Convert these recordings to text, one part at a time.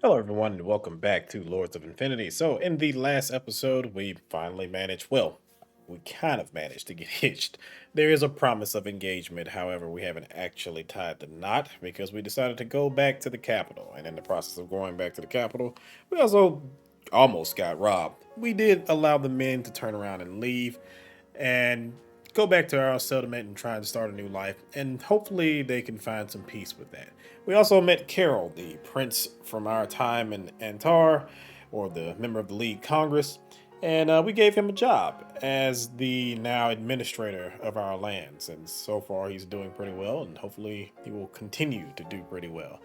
Hello, everyone, and welcome back to Lords of Infinity. So, in the last episode, we finally managed, well, we kind of managed to get hitched. There is a promise of engagement, however, we haven't actually tied the knot because we decided to go back to the capital. And in the process of going back to the capital, we also almost got robbed. We did allow the men to turn around and leave, and go back to our settlement and try to start a new life. And hopefully they can find some peace with that. We also met Carol, the prince from our time in Antar, or the member of the League Congress, and we gave him a job as the now administrator of our lands. And so far, he's doing pretty well, and hopefully, he will continue to do pretty well.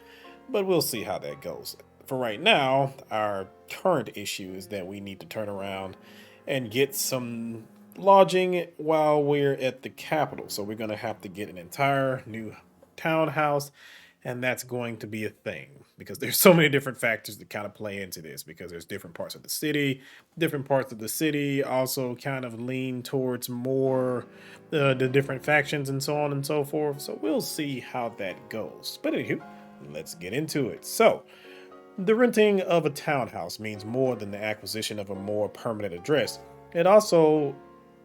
But we'll see how that goes. For right now, our current issue is that we need to turn around and get some lodging while we're at the capital. So we're going to have to get an entire new townhouse, and that's going to be a thing because there's so many different factors that kind of play into this because there's different parts of the city. Different parts of the city also kind of lean towards more the different factions and so on and so forth. So we'll see how that goes. But anywho, let's get into it. So the renting of a townhouse means more than the acquisition of a more permanent address. It also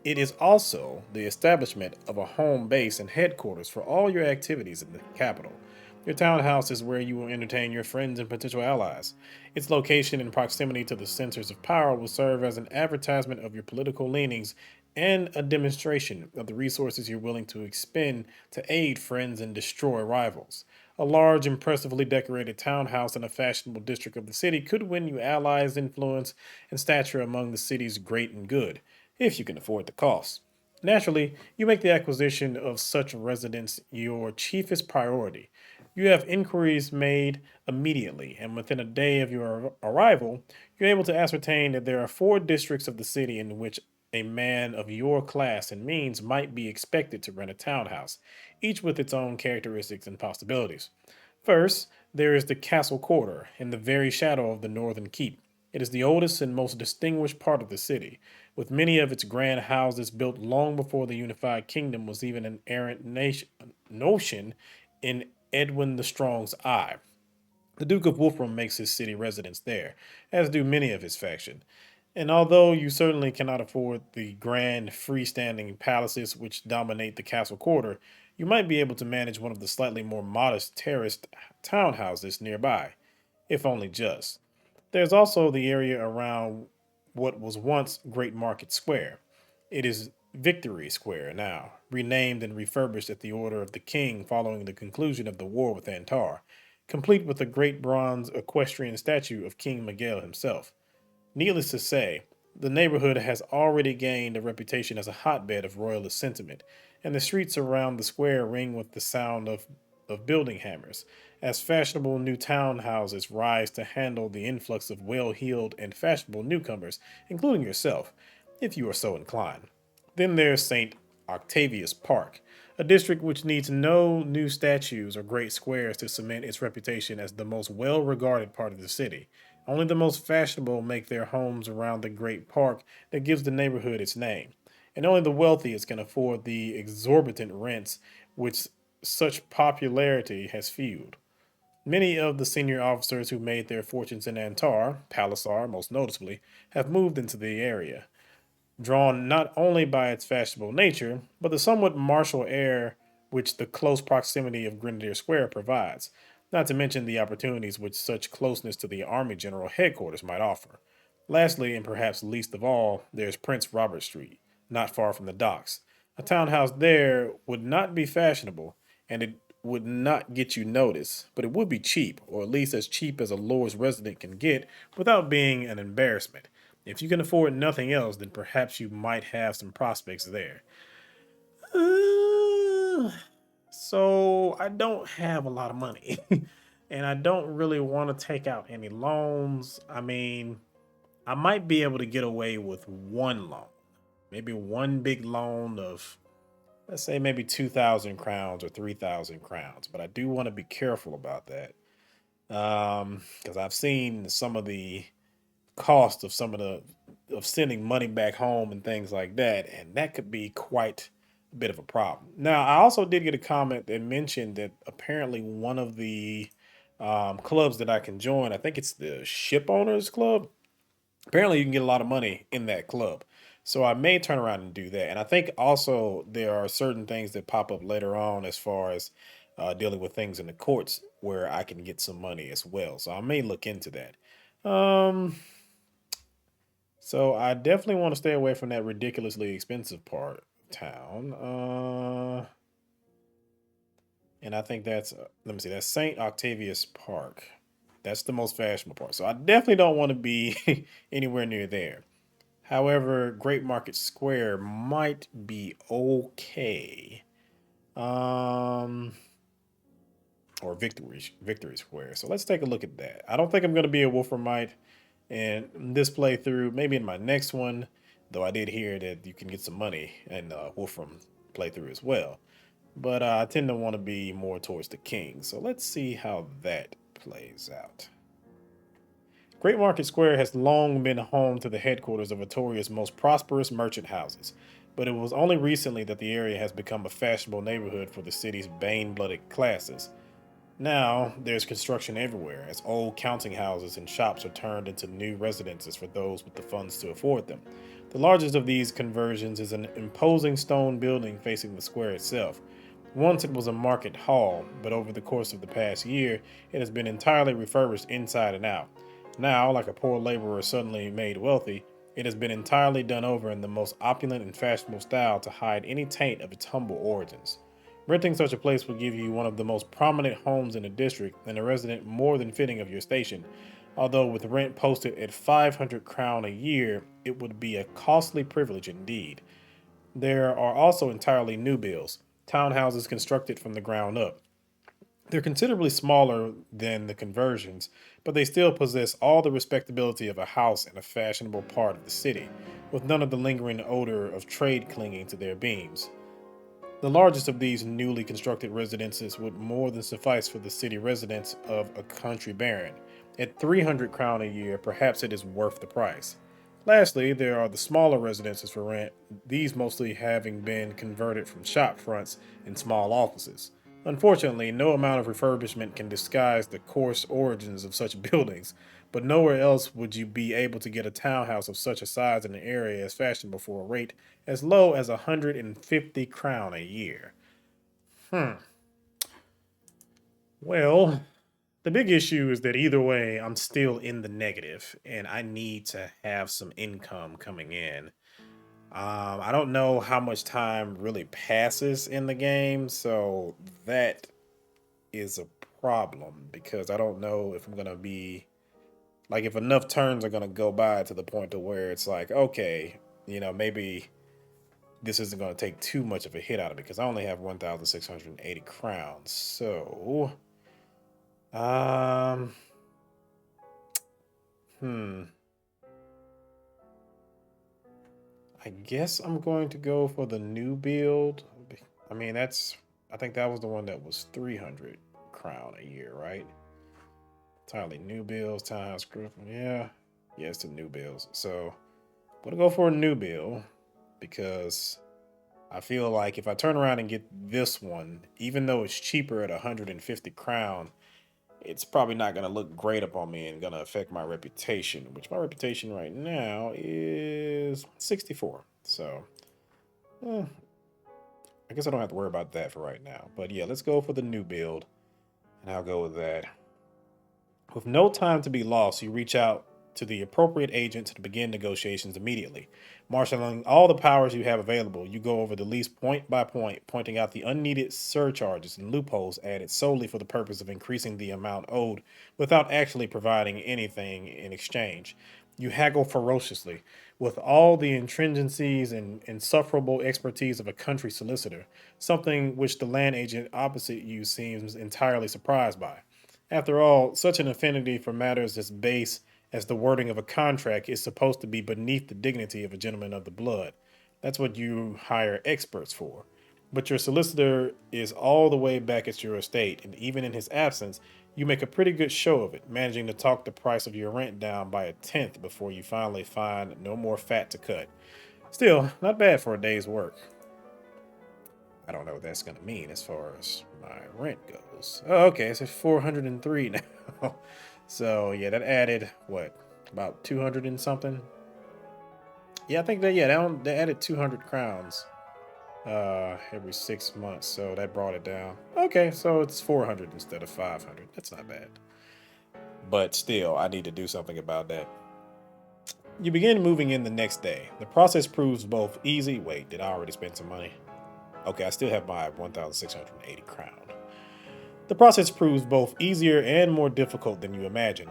it is also the establishment of a home base and headquarters for all your activities in the capital. Your townhouse is where you will entertain your friends and potential allies. Its location and proximity to the centers of power will serve as an advertisement of your political leanings and a demonstration of the resources you're willing to expend to aid friends and destroy rivals. A large, impressively decorated townhouse in a fashionable district of the city could win you allies, influence, and stature among the city's great and good, if you can afford the cost. Naturally, you make the acquisition of such a residence your chiefest priority. You have inquiries made immediately, and within a day of your arrival, you're able to ascertain that there are four districts of the city in which a man of your class and means might be expected to rent a townhouse, each with its own characteristics and possibilities. First, there is the Castle Quarter, in the very shadow of the Northern Keep. It is the oldest and most distinguished part of the city, with many of its grand houses built long before the unified kingdom was even an notion in Edwin the Strong's eye. The Duke of Wolfram makes his city residence there, as do many of his faction. And although you certainly cannot afford the grand freestanding palaces which dominate the castle quarter, you might be able to manage one of the slightly more modest terraced townhouses nearby, if only just. There's also the area around what was once Great Market Square. It is Victory Square now, renamed and refurbished at the order of the king following the conclusion of the war with Antar, complete with a great bronze equestrian statue of King Miguel himself. Needless to say, the neighborhood has already gained a reputation as a hotbed of royalist sentiment, and the streets around the square ring with the sound of building hammers, as fashionable new townhouses rise to handle the influx of well heeled and fashionable newcomers, including yourself, if you are so inclined. Then there's St. Octavius Park, a district which needs no new statues or great squares to cement its reputation as the most well regarded part of the city. Only the most fashionable make their homes around the great park that gives the neighborhood its name, and only the wealthiest can afford the exorbitant rents which such popularity has fueled. Many of the senior officers who made their fortunes in Antar, Palisar most noticeably, have moved into the area, drawn not only by its fashionable nature, but the somewhat martial air which the close proximity of Grenadier Square provides, not to mention the opportunities which such closeness to the Army General headquarters might offer. Lastly, and perhaps least of all, there's Prince Robert Street, not far from the docks. A townhouse there would not be fashionable, and it would not get you noticed, but it would be cheap, or at least as cheap as a lord's resident can get without being an embarrassment. If you can afford nothing else, then perhaps you might have some prospects there. Uh, so I don't have a lot of money, and I don't really want to take out any loans. I mean, I might be able to get away with one loan, maybe one big loan of, let's say, maybe 2,000 crowns or 3,000 crowns. But I do want to be careful about that, because I've seen some of the cost of some of the of sending money back home and things like that, and that could be quite a bit of a problem. Now, I also did get a comment that mentioned that apparently one of the clubs that I can join. I think it's the Ship Owners Club. Apparently, you can get a lot of money in that club. So I may turn around and do that. And I think also there are certain things that pop up later on as far as dealing with things in the courts where I can get some money as well. So I may look into that. Um, so I definitely want to stay away from that ridiculously expensive part of town. And I think that's let me see, that's St. Octavius Park. That's the most fashionable part. So I definitely don't want to be anywhere near there. However, Great Market Square might be okay. Um, or Victory Square. So let's take a look at that. I don't think I'm going to be a Wolframite in this playthrough. Maybe in my next one, though I did hear that you can get some money in Wolfram playthrough as well. But I tend to want to be more towards the king. So let's see how that plays out. Great Market Square has long been home to the headquarters of Vitoria's most prosperous merchant houses, but it was only recently that the area has become a fashionable neighborhood for the city's Bane-blooded classes. Now, there's construction everywhere, as old counting houses and shops are turned into new residences for those with the funds to afford them. The largest of these conversions is an imposing stone building facing the square itself. Once it was a market hall, but over the course of the past year, it has been entirely refurbished inside and out. Now, like a poor laborer suddenly made wealthy, it has been entirely done over in the most opulent and fashionable style to hide any taint of its humble origins. Renting such a place will give you one of the most prominent homes in the district and a resident more than fitting of your station. Although with rent posted at 500 crown a year, it would be a costly privilege indeed. There are also entirely new builds, townhouses constructed from the ground up. They're considerably smaller than the conversions, but they still possess all the respectability of a house in a fashionable part of the city, with none of the lingering odor of trade clinging to their beams. The largest of these newly constructed residences would more than suffice for the city residents of a country baron. At 300 crown a year, perhaps it is worth the price. Lastly, there are the smaller residences for rent, these mostly having been converted from shop fronts and small offices. Unfortunately, no amount of refurbishment can disguise the coarse origins of such buildings, but nowhere else would you be able to get a townhouse of such a size in an area as fashionable for a rate as low as 150 crown a year. Hmm. Well, the big issue is that either way, I'm still in the negative and I need to have some income coming in. I don't know how much time really passes in the game, so that is a problem because I don't know if I'm going to be like if enough turns are going to go by to the point to where it's like, okay, maybe this isn't going to take too much of a hit out of it because I only have 1,680 crowns. So, um, hmm, I guess I'm going to go for the new build. I mean, I think that was the one that was 300 crown a year, right? Entirely new builds, townhouse group. Yeah, yeah, it's the new builds. So, I'm going to go for a new build because I feel like if I turn around and get this one, even though it's cheaper at 150 crown, it's probably not going to look great upon me and going to affect my reputation, which my reputation right now is 64. So, eh, I guess I don't have to worry about that for right now. But yeah, let's go for the new build, and I'll go with that. With no time to be lost, you reach out to the appropriate agent to begin negotiations immediately. Marshaling all the powers you have available, you go over the lease point by point, pointing out the unneeded surcharges and loopholes added solely for the purpose of increasing the amount owed without actually providing anything in exchange. You haggle ferociously, with all the intrinsicies and insufferable expertise of a country solicitor, something which the land agent opposite you seems entirely surprised by. After all, such an affinity for matters as base as the wording of a contract is supposed to be beneath the dignity of a gentleman of the blood. That's what you hire experts for. But your solicitor is all the way back at your estate, and even in his absence, you make a pretty good show of it, managing to talk the price of your rent down by a tenth before you finally find no more fat to cut. Still, not bad for a day's work. I don't know what that's going to mean as far as my rent goes. Oh, okay, it's at 403 now. So yeah, that added what, about 200 and something. Yeah, I think that yeah, they added 200 crowns every 6 months, so that brought it down. Okay, so it's 400 instead of 500. That's not bad. But still, I need to do something about that. You begin moving in the next day. The process proves both easy. Wait, did I already spend some money? Okay, I still have my 1,680 crown. The process proves both easier and more difficult than you imagine.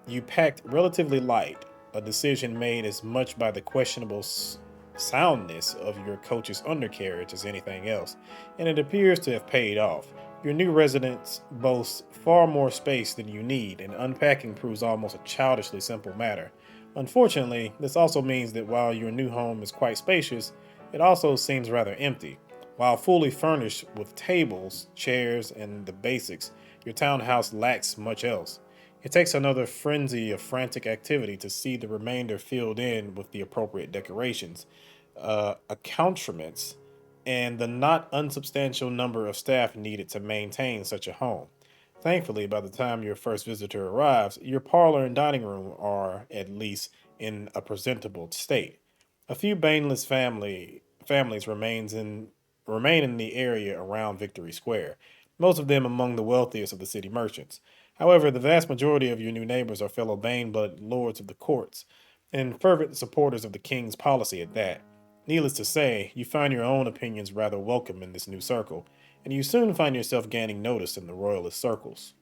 You packed relatively light, a decision made as much by the questionable soundness of your coach's undercarriage as anything else, and it appears to have paid off. Your new residence boasts far more space than you need, and unpacking proves almost a childishly simple matter. Unfortunately, this also means that while your new home is quite spacious, it also seems rather empty. While fully furnished with tables, chairs, and the basics, your townhouse lacks much else. It takes another frenzy of frantic activity to see the remainder filled in with the appropriate decorations, accoutrements, and the not unsubstantial number of staff needed to maintain such a home. Thankfully, by the time your first visitor arrives, your parlor and dining room are, at least, in a presentable state. A few baneless families remain in the area around Victory Square, most of them among the wealthiest of the city merchants. However, the vast majority of your new neighbors are fellow Bane-blooded lords of the courts, and fervent supporters of the king's policy at that. Needless to say, you find your own opinions rather welcome in this new circle, and you soon find yourself gaining notice in the royalist circles.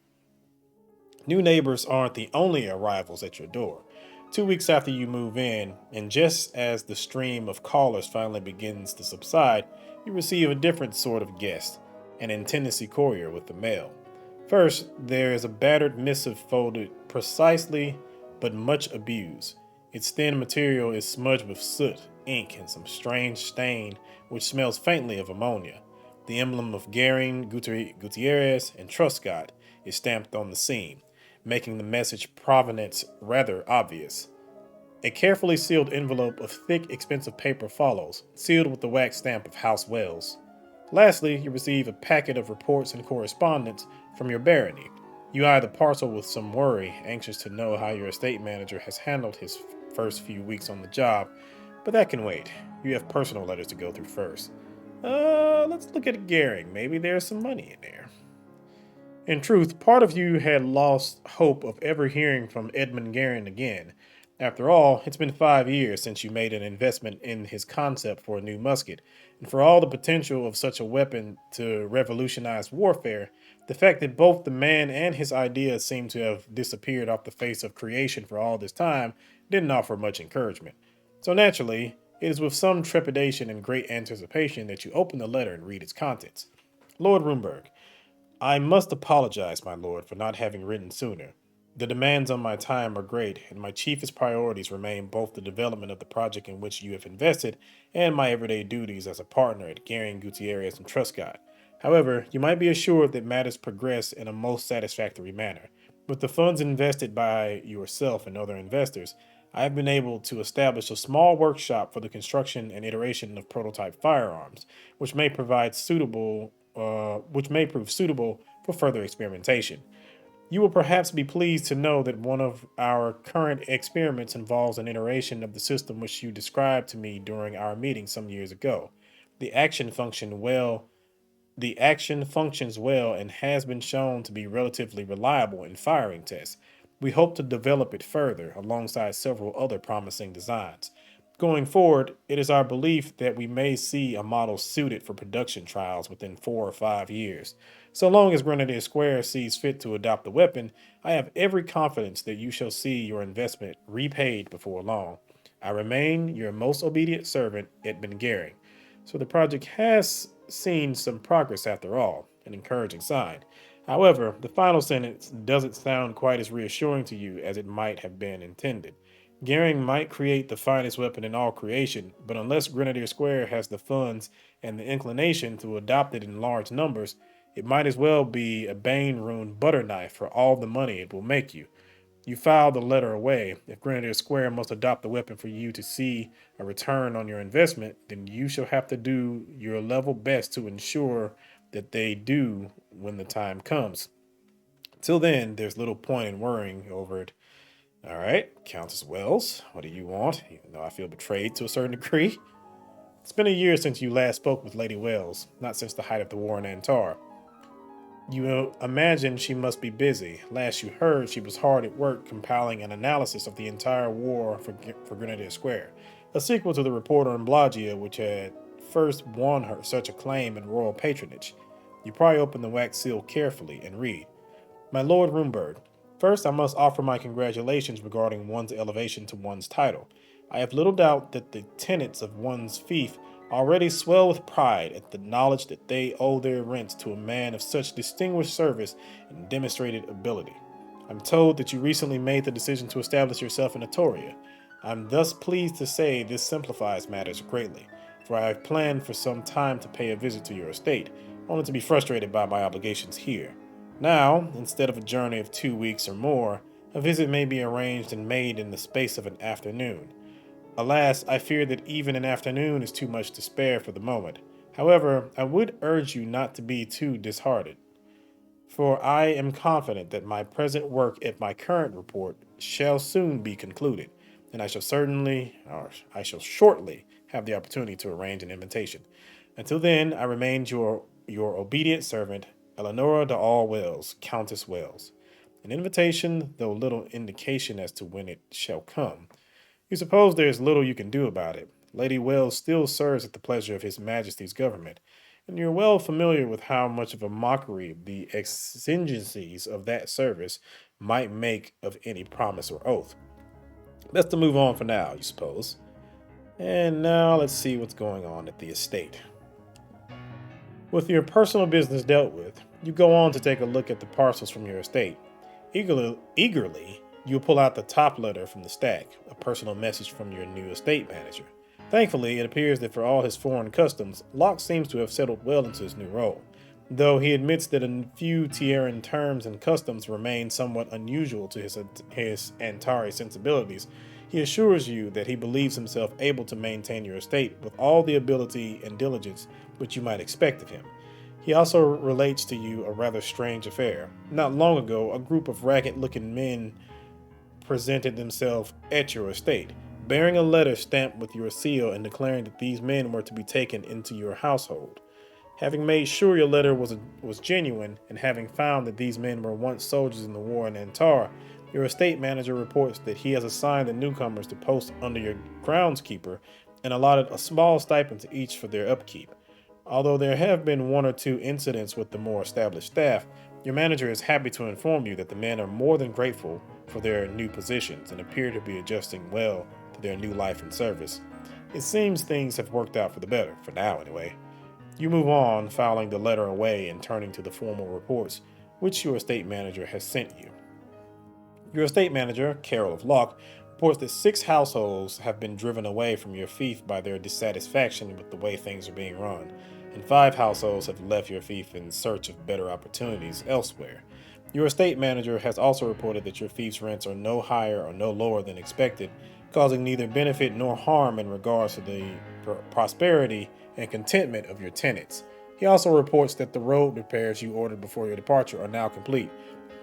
New neighbors aren't the only arrivals at your door. 2 weeks after you move in, and just as the stream of callers finally begins to subside, you receive a different sort of guest, an intendancy courier with the mail. First, there is a battered missive folded precisely but much abused. Its thin material is smudged with soot, ink, and some strange stain which smells faintly of ammonia. The emblem of Garing, Gutierrez, and Truscott is stamped on the seam, making the message provenance rather obvious. A carefully sealed envelope of thick, expensive paper follows, sealed with the wax stamp of House Wells. Lastly, you receive a packet of reports and correspondence from your barony. You eye the parcel with some worry, anxious to know how your estate manager has handled his first few weeks on the job, but that can wait. You have personal letters to go through first. Let's look at Garing. Maybe there's some money in there. In truth, part of you had lost hope of ever hearing from Edmund Garin again. After all, it's been 5 years since you made an investment in his concept for a new musket, and for all the potential of such a weapon to revolutionize warfare, the fact that both the man and his idea seem to have disappeared off the face of creation for all this time didn't offer much encouragement. So naturally, it is with some trepidation and great anticipation that you open the letter and read its contents. Lord Rumberg, I must apologize, my lord, for not having written sooner. The demands on my time are great, and my chiefest priorities remain both the development of the project in which you have invested and my everyday duties as a partner at Garing, Gutierrez, and Truscott. However, you might be assured that matters progress in a most satisfactory manner. With the funds invested by yourself and other investors, I have been able to establish a small workshop for the construction and iteration of prototype firearms, which may prove suitable for further experimentation. You will perhaps be pleased to know that one of our current experiments involves an iteration of the system which you described to me during our meeting some years ago. The action function well the action functions well and has been shown to be relatively reliable in firing tests. We hope to develop it further alongside several other promising designs. Going forward, it is our belief that we may see a model suited for production trials within 4 or 5 years. So long as Grenadier Square sees fit to adopt the weapon, I have every confidence that you shall see your investment repaid before long. I remain your most obedient servant, Edmund Garing. So the project has seen some progress after all, an encouraging sign. However, the final sentence doesn't sound quite as reassuring to you as it might have been intended. Garing might create the finest weapon in all creation, but unless Grenadier Square has the funds and the inclination to adopt it in large numbers, it might as well be a Bane rune butter knife for all the money it will make you. You file the letter away. If Grenadier Square must adopt the weapon for you to see a return on your investment, then you shall have to do your level best to ensure that they do when the time comes. Till then, there's little point in worrying over it. All right, Countess Wells, what do you want? Even though I feel betrayed to a certain degree. It's been a year since you last spoke with Lady Wells, not since the height of the war in Antar. You imagine she must be busy. Last you heard, she was hard at work compiling an analysis of the entire war for Grenadier Square, a sequel to the report on Blagia, which had first won her such acclaim and royal patronage. You pry open the wax seal carefully and read. My Lord Rumbird, first I must offer my congratulations regarding one's elevation to one's title. I have little doubt that the tenants of one's fief already swell with pride at the knowledge that they owe their rents to a man of such distinguished service and demonstrated ability. I'm told that you recently made the decision to establish yourself in Atoria. I'm thus pleased to say this simplifies matters greatly, for I have planned for some time to pay a visit to your estate, only to be frustrated by my obligations here. Now, instead of a journey of 2 weeks or more, a visit may be arranged and made in the space of an afternoon. Alas, I fear that even an afternoon is too much to spare for the moment. However, I would urge you not to be too disheartened, for I am confident that my present work at my current report shall soon be concluded, and I shall shortly have the opportunity to arrange an invitation. Until then, I remain your obedient servant, Eleanora de All Wells, Countess Wells. An invitation, though little indication as to when it shall come. You suppose there is little you can do about it. Lady Wells still serves at the pleasure of His Majesty's government, and you're well familiar with how much of a mockery the exigencies of that service might make of any promise or oath. Best to move on for now, you suppose. And now let's see what's going on at the estate. With your personal business dealt with, you go on to take a look at the parcels from your estate. Eagerly, you'll pull out the top letter from the stack, a personal message from your new estate manager. Thankfully, it appears that for all his foreign customs, Locke seems to have settled well into his new role. Though he admits that a few Tierran terms and customs remain somewhat unusual to his Antari sensibilities, he assures you that he believes himself able to maintain your estate with all the ability and diligence which you might expect of him. He also relates to you a rather strange affair. Not long ago, a group of ragged-looking men presented themselves at your estate, bearing a letter stamped with your seal and declaring that these men were to be taken into your household. Having made sure your letter was genuine, and having found that these men were once soldiers in the war in Antar, your estate manager reports that he has assigned the newcomers to post under your groundskeeper and allotted a small stipend to each for their upkeep. Although there have been one or two incidents with the more established staff, your manager is happy to inform you that the men are more than grateful for their new positions and appear to be adjusting well to their new life and service. It seems things have worked out for the better, for now anyway. You move on, filing the letter away and turning to the formal reports which your estate manager has sent you. Your estate manager, Carol of Locke, reports that 6 households have been driven away from your fief by their dissatisfaction with the way things are being run, and 5 households have left your fief in search of better opportunities elsewhere. Your estate manager has also reported that your fief's rents are no higher or no lower than expected, causing neither benefit nor harm in regards to the prosperity and contentment of your tenants. He also reports that the road repairs you ordered before your departure are now complete,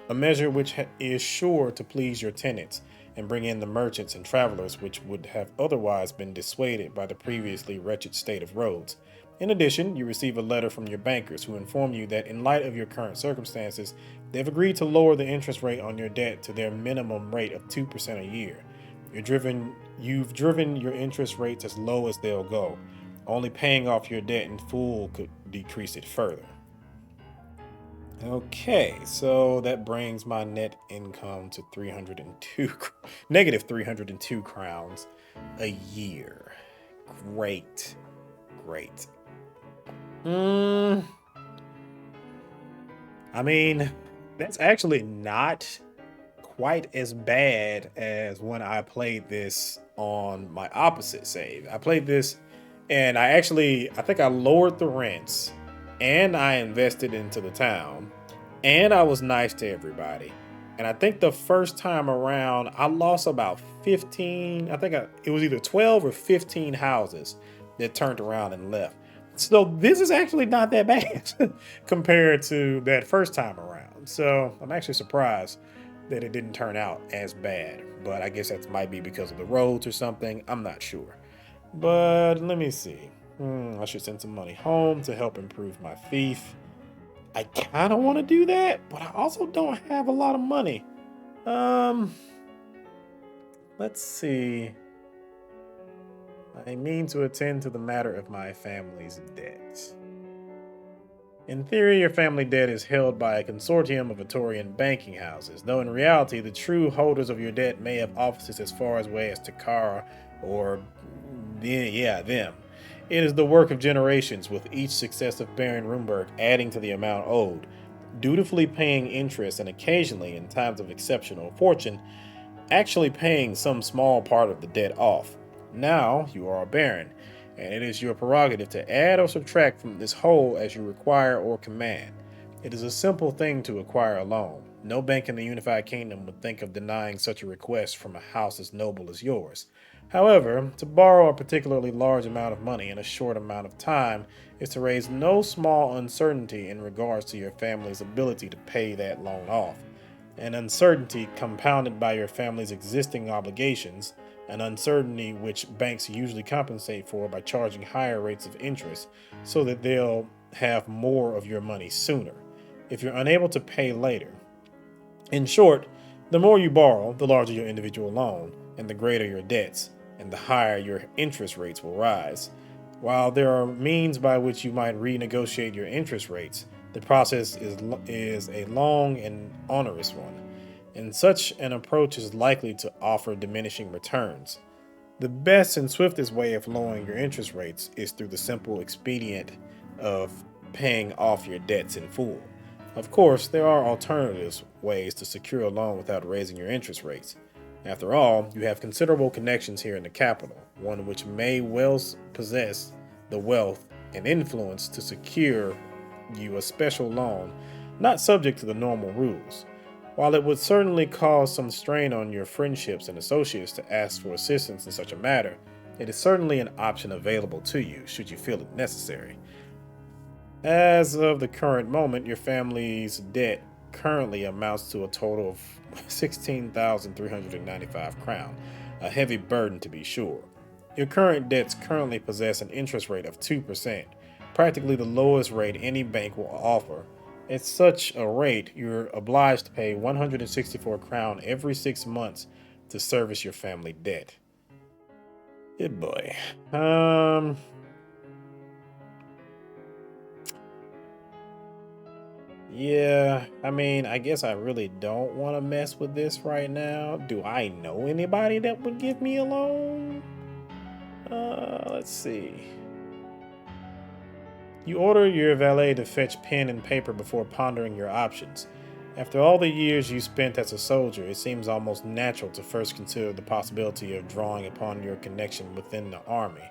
a measure which is sure to please your tenants and bring in the merchants and travelers which would have otherwise been dissuaded by the previously wretched state of roads. In addition, you receive a letter from your bankers who inform you that in light of your current circumstances, they've agreed to lower the interest rate on your debt to their minimum rate of 2% a year. You've driven your interest rates as low as they'll go. Only paying off your debt in full could decrease it further. Okay, so that brings my net income to negative 302 crowns a year. Great. I mean, that's actually not quite as bad as when I played this on my opposite save. I played this and I think I lowered the rents and I invested into the town and I was nice to everybody. And I think the first time around, I lost about 15. It was either 12 or 15 houses that turned around and left. So this is actually not that bad compared to that first time around. So I'm actually surprised that it didn't turn out as bad. But I guess that might be because of the roads or something. I'm not sure. But let me see. I should send some money home to help improve my thief. I kind of want to do that, but I also don't have a lot of money. Um, let's see. I mean to attend to the matter of my family's debts. In theory, your family debt is held by a consortium of Atorian banking houses, though in reality, the true holders of your debt may have offices as far away as Takara or, yeah, them. It is the work of generations, with each successive Baron Rumberg adding to the amount owed, dutifully paying interest, and occasionally, in times of exceptional fortune, actually paying some small part of the debt off. Now you are a baron, and it is your prerogative to add or subtract from this whole as you require or command. It is a simple thing to acquire a loan. No bank in the unified kingdom would think of denying such a request from a house as noble as yours. However, to borrow a particularly large amount of money in a short amount of time is to raise no small uncertainty in regards to your family's ability to pay that loan off. An uncertainty compounded by your family's existing obligations, an uncertainty which banks usually compensate for by charging higher rates of interest so that they'll have more of your money sooner, if you're unable to pay later. In short, the more you borrow, the larger your individual loan, and the greater your debts, and the higher your interest rates will rise. While there are means by which you might renegotiate your interest rates, the process is a long and onerous one, and such an approach is likely to offer diminishing returns. The best and swiftest way of lowering your interest rates is through the simple expedient of paying off your debts in full. Of course, there are alternative ways to secure a loan without raising your interest rates. After all, you have considerable connections here in the capital, one which may well possess the wealth and influence to secure you a special loan not subject to the normal rules. While it would certainly cause some strain on your friendships and associates to ask for assistance in such a matter, it is certainly an option available to you should you feel it necessary. As of the current moment, your family's debt currently amounts to a total of 16,395 crown, a heavy burden to be sure. Your current debts currently possess an interest rate of 2%, practically the lowest rate any bank will offer. At such a rate, you're obliged to pay 164 crown every 6 months to service your family debt. Good boy. Yeah, I mean, I guess I really don't want to mess with this right now. Do I know anybody that would give me a loan? Let's see. You order your valet to fetch pen and paper before pondering your options. After all the years you spent as a soldier, it seems almost natural to first consider the possibility of drawing upon your connection within the army.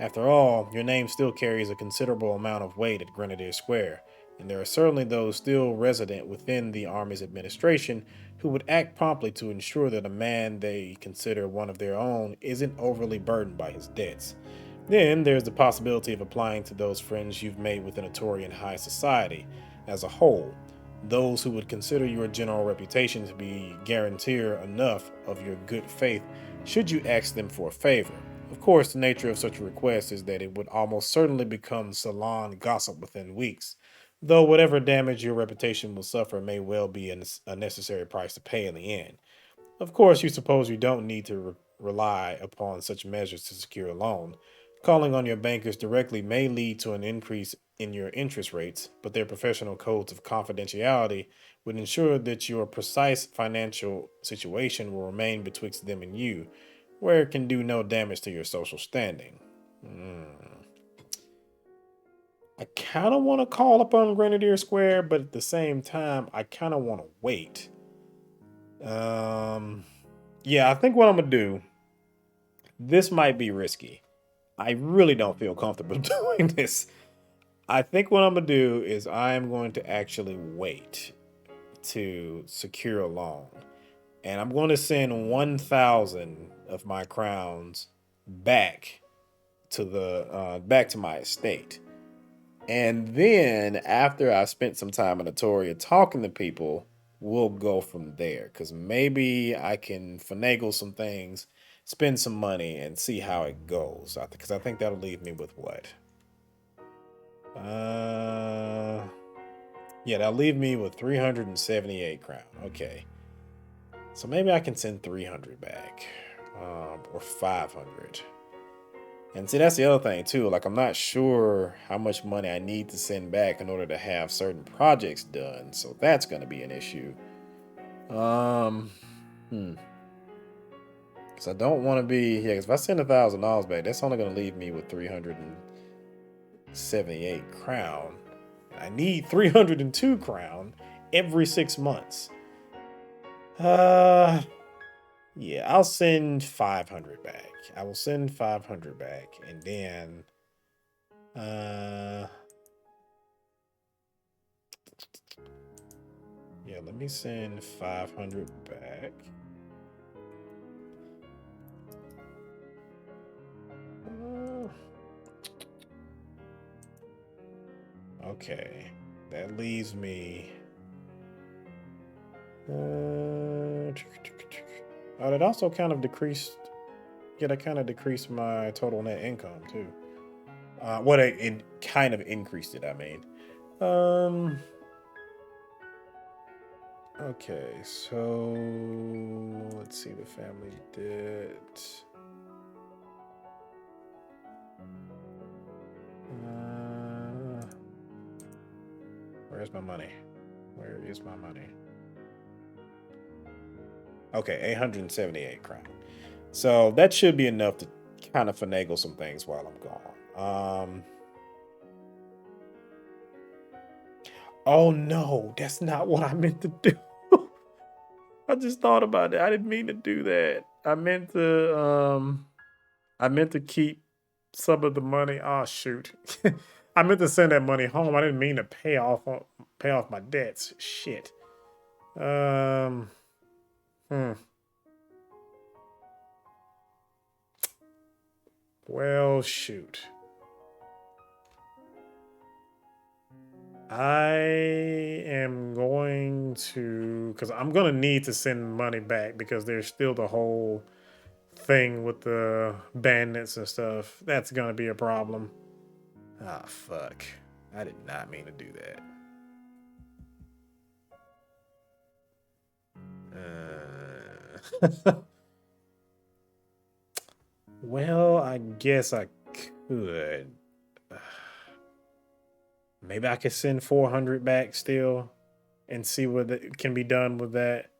After all, your name still carries a considerable amount of weight at Grenadier Square, and there are certainly those still resident within the Army's administration who would act promptly to ensure that a man they consider one of their own isn't overly burdened by his debts. Then there's the possibility of applying to those friends you've made within Atorian high society as a whole, those who would consider your general reputation to be guarantor enough of your good faith should you ask them for a favor. Of course, the nature of such a request is that it would almost certainly become salon gossip within weeks, though whatever damage your reputation will suffer may well be a necessary price to pay in the end. Of course, you suppose you don't need to rely upon such measures to secure a loan. Calling on your bankers directly may lead to an increase in your interest rates, but their professional codes of confidentiality would ensure that your precise financial situation will remain betwixt them and you, where it can do no damage to your social standing. I kind of want to call upon Grenadier Square, but at the same time, I kind of want to wait. Yeah, I think what I'm gonna do. This might be risky. I really don't feel comfortable doing this. I think what I'm gonna do is I am going to actually wait to secure a loan. And I'm going to send 1,000 of my crowns back to the back to my estate. And then after I spent some time in Atoria talking to people, we'll go from there. Because maybe I can finagle some things, spend some money, and see how it goes. Because I think that'll leave me with what? Yeah, that'll leave me with 378 crown. Okay. So maybe I can send 300 back. Or 500. And see, that's the other thing too. Like, I'm not sure how much money I need to send back in order to have certain projects done. So that's going to be an issue. Because I don't want to be, yeah, because if I send $1,000 back, that's only going to leave me with 378 crown. I need 302 crown every 6 months. Yeah, I'll send 500 back. I will send 500 back, and then yeah, let me send 500 back. Okay, that leaves me. Oh, that also kind of decreased. Yeah, that kind of decreased my total net income too. It kind of increased it. I mean, okay, so let's see the family debt. Where's my money? Where is my money? Okay, 878 crown. So that should be enough to kind of finagle some things while I'm gone. Oh no, that's not what I meant to do. I just thought about it. I didn't mean to do that. I meant to keep some of the money. Oh shoot. I meant to send that money home. I didn't mean to pay off my debts. Shit. Well, shoot. I am going to, because I'm going to need to send money back because there's still the whole thing with the bandits and stuff. That's going to be a problem. Ah, fuck. I did not mean to do that. Well, I guess I could. Maybe I could send 400 back still and see what can be done with that.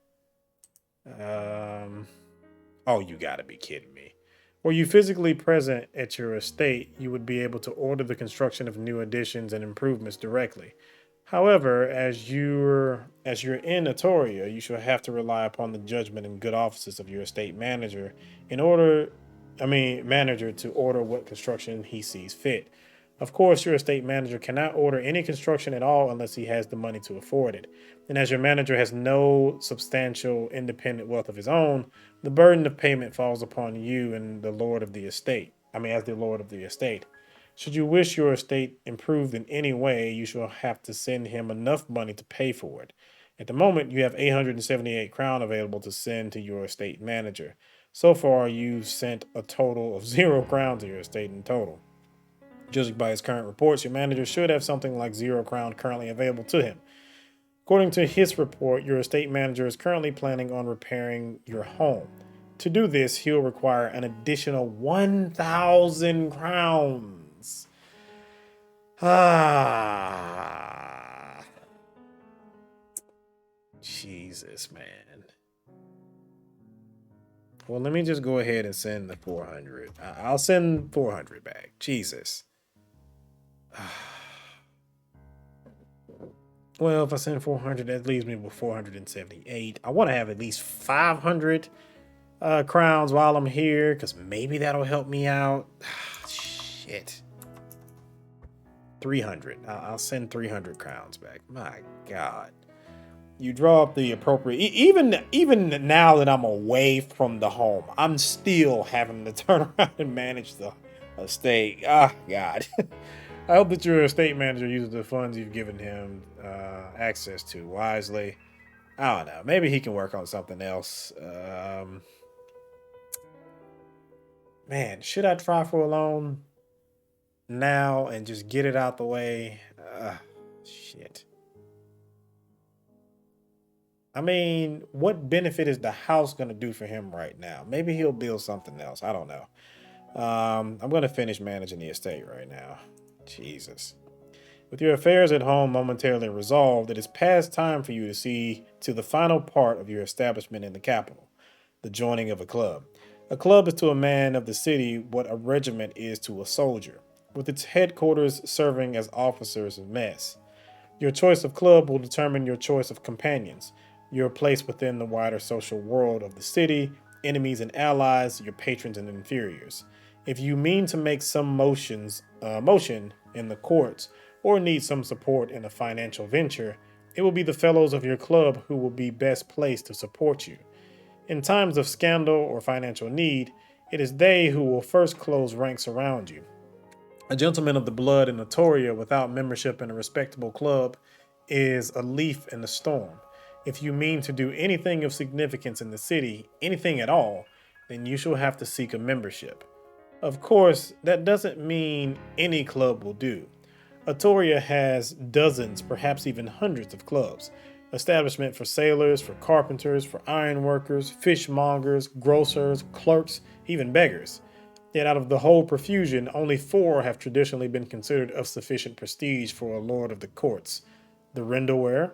Oh, you gotta be kidding me. Were you physically present at your estate, you would be able to order the construction of new additions and improvements directly. However, as you're in Atoria, you shall have to rely upon the judgment and good offices of your estate manager manager to order what construction he sees fit. Of course, your estate manager cannot order any construction at all unless he has the money to afford it. And as your manager has no substantial independent wealth of his own, the burden of payment falls upon you and the lord of the estate. As the lord of the estate. Should you wish your estate improved in any way, you shall have to send him enough money to pay for it. At the moment, you have 878 crown available to send to your estate manager. So far, you've sent a total of 0 crown to your estate in total. Judging by his current reports, your manager should have something like 0 crown currently available to him. According to his report, your estate manager is currently planning on repairing your home. To do this, he'll require an additional 1,000 crowns. Jesus, man. Well, let me just go ahead and send the 400. I'll send 400 back. Jesus. Well, if I send 400, that leaves me with 478. I want to have at least 500 crowns while I'm here, because maybe that'll help me out. Shit. 300. I'll send 300 crowns back. My God. You draw up the appropriate. Even now that I'm away from the home, I'm still having to turn around and manage the estate. Ah, God. I hope that your estate manager uses the funds you've given him access to wisely. I don't know. Maybe he can work on something else. Man, should I try for a loan now and just get it out the way? Shit. I mean, what benefit is the house going to do for him right now? Maybe he'll build something else. I don't know. I'm going to finish managing the estate right now. Jesus. With your affairs at home momentarily resolved, it is past time for you to see to the final part of your establishment in the capital, the joining of a club. A club is to a man of the city what a regiment is to a soldier, with its headquarters serving as officers of mess. Your choice of club will determine your choice of companions, your place within the wider social world of the city, enemies and allies, your patrons and inferiors. If you mean to make some motion in the courts, or need some support in a financial venture, it will be the fellows of your club who will be best placed to support you. In times of scandal or financial need, it is they who will first close ranks around you. A gentleman of the blood in Notoria without membership in a respectable club is a leaf in the storm. If you mean to do anything of significance in the city, anything at all, then you shall have to seek a membership. Of course, that doesn't mean any club will do. Atoria has dozens, perhaps even hundreds of clubs. Establishment for sailors, for carpenters, for ironworkers, fishmongers, grocers, clerks, even beggars. Yet out of the whole profusion, only 4 have traditionally been considered of sufficient prestige for a lord of the courts: the Rendelware,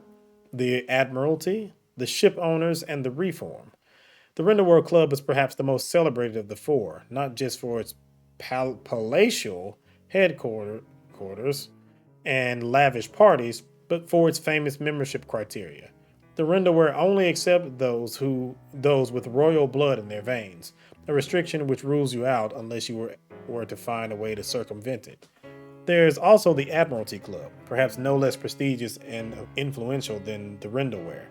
the Admiralty, the Ship Owners, and the Reform. The Rendelware Club is perhaps the most celebrated of the 4, not just for its palatial headquarters and lavish parties, but for its famous membership criteria. The Rendelware only accept those with royal blood in their veins, a restriction which rules you out unless you were to find a way to circumvent it. There is also the Admiralty Club, perhaps no less prestigious and influential than the Rendelware.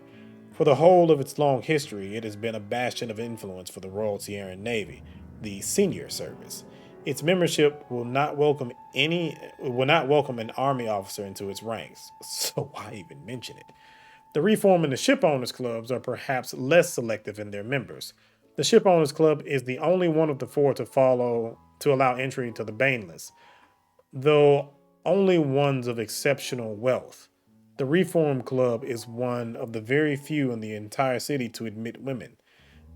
For the whole of its long history, it has been a bastion of influence for the Royal Sierran Navy, the senior service. Its membership will not welcome an army officer into its ranks, so why even mention it? The Reform and the Ship Owners Clubs are perhaps less selective in their members. The Ship Owners Club is the only one of the 4 to allow entry to the Baneless, though only ones of exceptional wealth. The Reform Club is one of the very few in the entire city to admit women.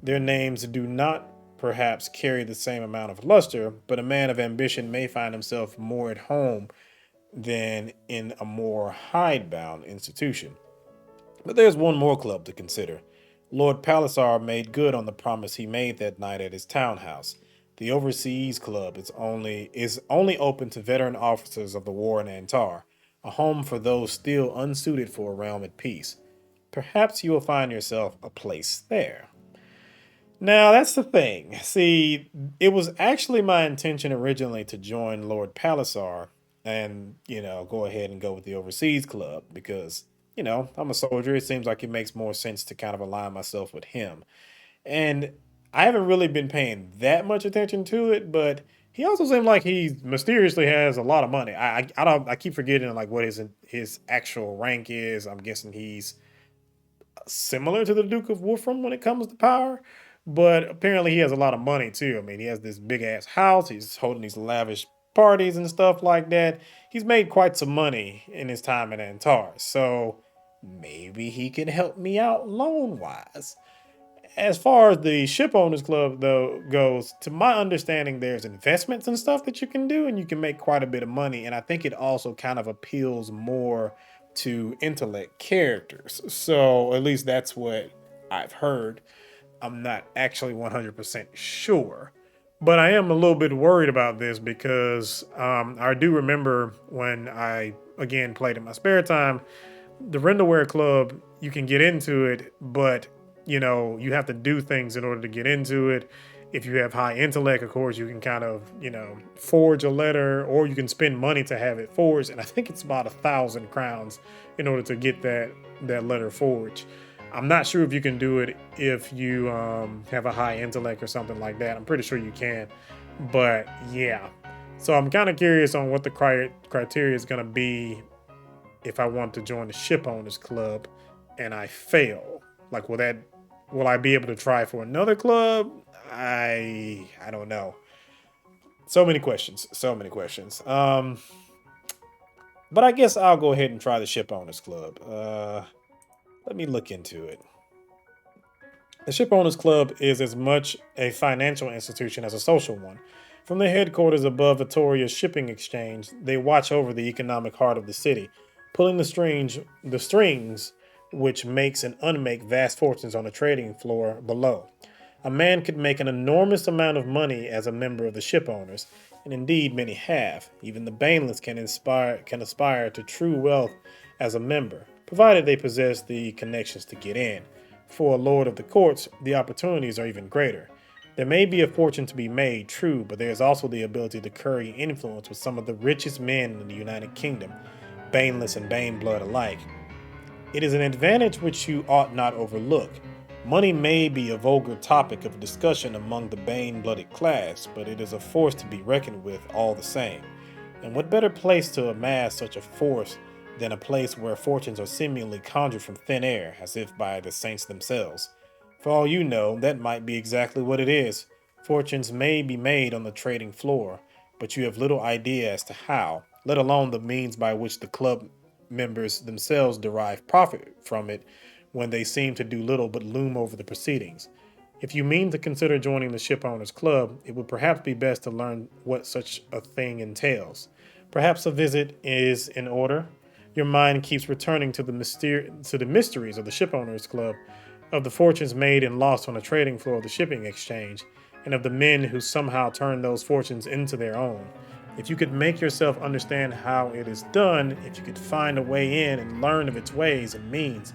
Their names do not perhaps carry the same amount of luster, but a man of ambition may find himself more at home than in a more hidebound institution. But there's one more club to consider. Lord Palisar made good on the promise he made that night at his townhouse. The Overseas Club is only open to veteran officers of the war in Antar, a home for those still unsuited for a realm at peace. Perhaps you will find yourself a place there. Now, that's the thing. See, it was actually my intention originally to join Lord Palisar and, go ahead and go with the Overseas Club because, I'm a soldier. It seems like it makes more sense to kind of align myself with him. And I haven't really been paying that much attention to it, but he also seems like he mysteriously has a lot of money. I keep forgetting like what his actual rank is. I'm guessing he's similar to the Duke of Wolfram when it comes to power, but apparently he has a lot of money too. I mean, he has this big ass house. He's holding these lavish parties and stuff like that. He's made quite some money in his time in Antar, so maybe he can help me out loan wise. As far as the ship owners club though goes, to my understanding, there's investments and stuff that you can do, and you can make quite a bit of money. And I think it also kind of appeals more to intellect characters. So at least that's what I've heard. I'm not actually 100% sure, but I am a little bit worried about this because I do remember when I again played in my spare time, the Rendelware Club, you can get into it, but you have to do things in order to get into it. If you have high intellect, of course, you can kind of, forge a letter, or you can spend money to have it forged. And I think it's about 1,000 crowns in order to get that letter forged. I'm not sure if you can do it if you have a high intellect or something like that. I'm pretty sure you can, but yeah. So I'm kind of curious on what the criteria is going to be if I want to join the ship owners club and I fail. Like, will I be able to try for another club? I don't know. So many questions. So many questions. But I guess I'll go ahead and try the ship owners club. Let me look into it. The Ship Owners Club is as much a financial institution as a social one. From their headquarters above Victoria's shipping exchange, they watch over the economic heart of the city, pulling the strings which makes and unmake vast fortunes on the trading floor below. A man could make an enormous amount of money as a member of the ship owners, and indeed many have. Even the baneless can aspire to true wealth as a member, provided they possess the connections to get in. For a lord of the courts, the opportunities are even greater. There may be a fortune to be made, true, but there is also the ability to curry influence with some of the richest men in the United Kingdom, baneless and bane blood alike. It is an advantage which you ought not overlook. Money may be a vulgar topic of discussion among the bane blooded class, but it is a force to be reckoned with all the same. And what better place to amass such a force than a place where fortunes are seemingly conjured from thin air, as if by the saints themselves? For all you know, that might be exactly what it is. Fortunes may be made on the trading floor, but you have little idea as to how, let alone the means by which the club members themselves derive profit from it when they seem to do little but loom over the proceedings. If you mean to consider joining the Ship Owners Club, it would perhaps be best to learn what such a thing entails. Perhaps a visit is in order. Your mind keeps returning to the mysteries of the Ship Owners Club, of the fortunes made and lost on the trading floor of the shipping exchange, and of the men who somehow turn those fortunes into their own. If you could make yourself understand how it is done, if you could find a way in and learn of its ways and means,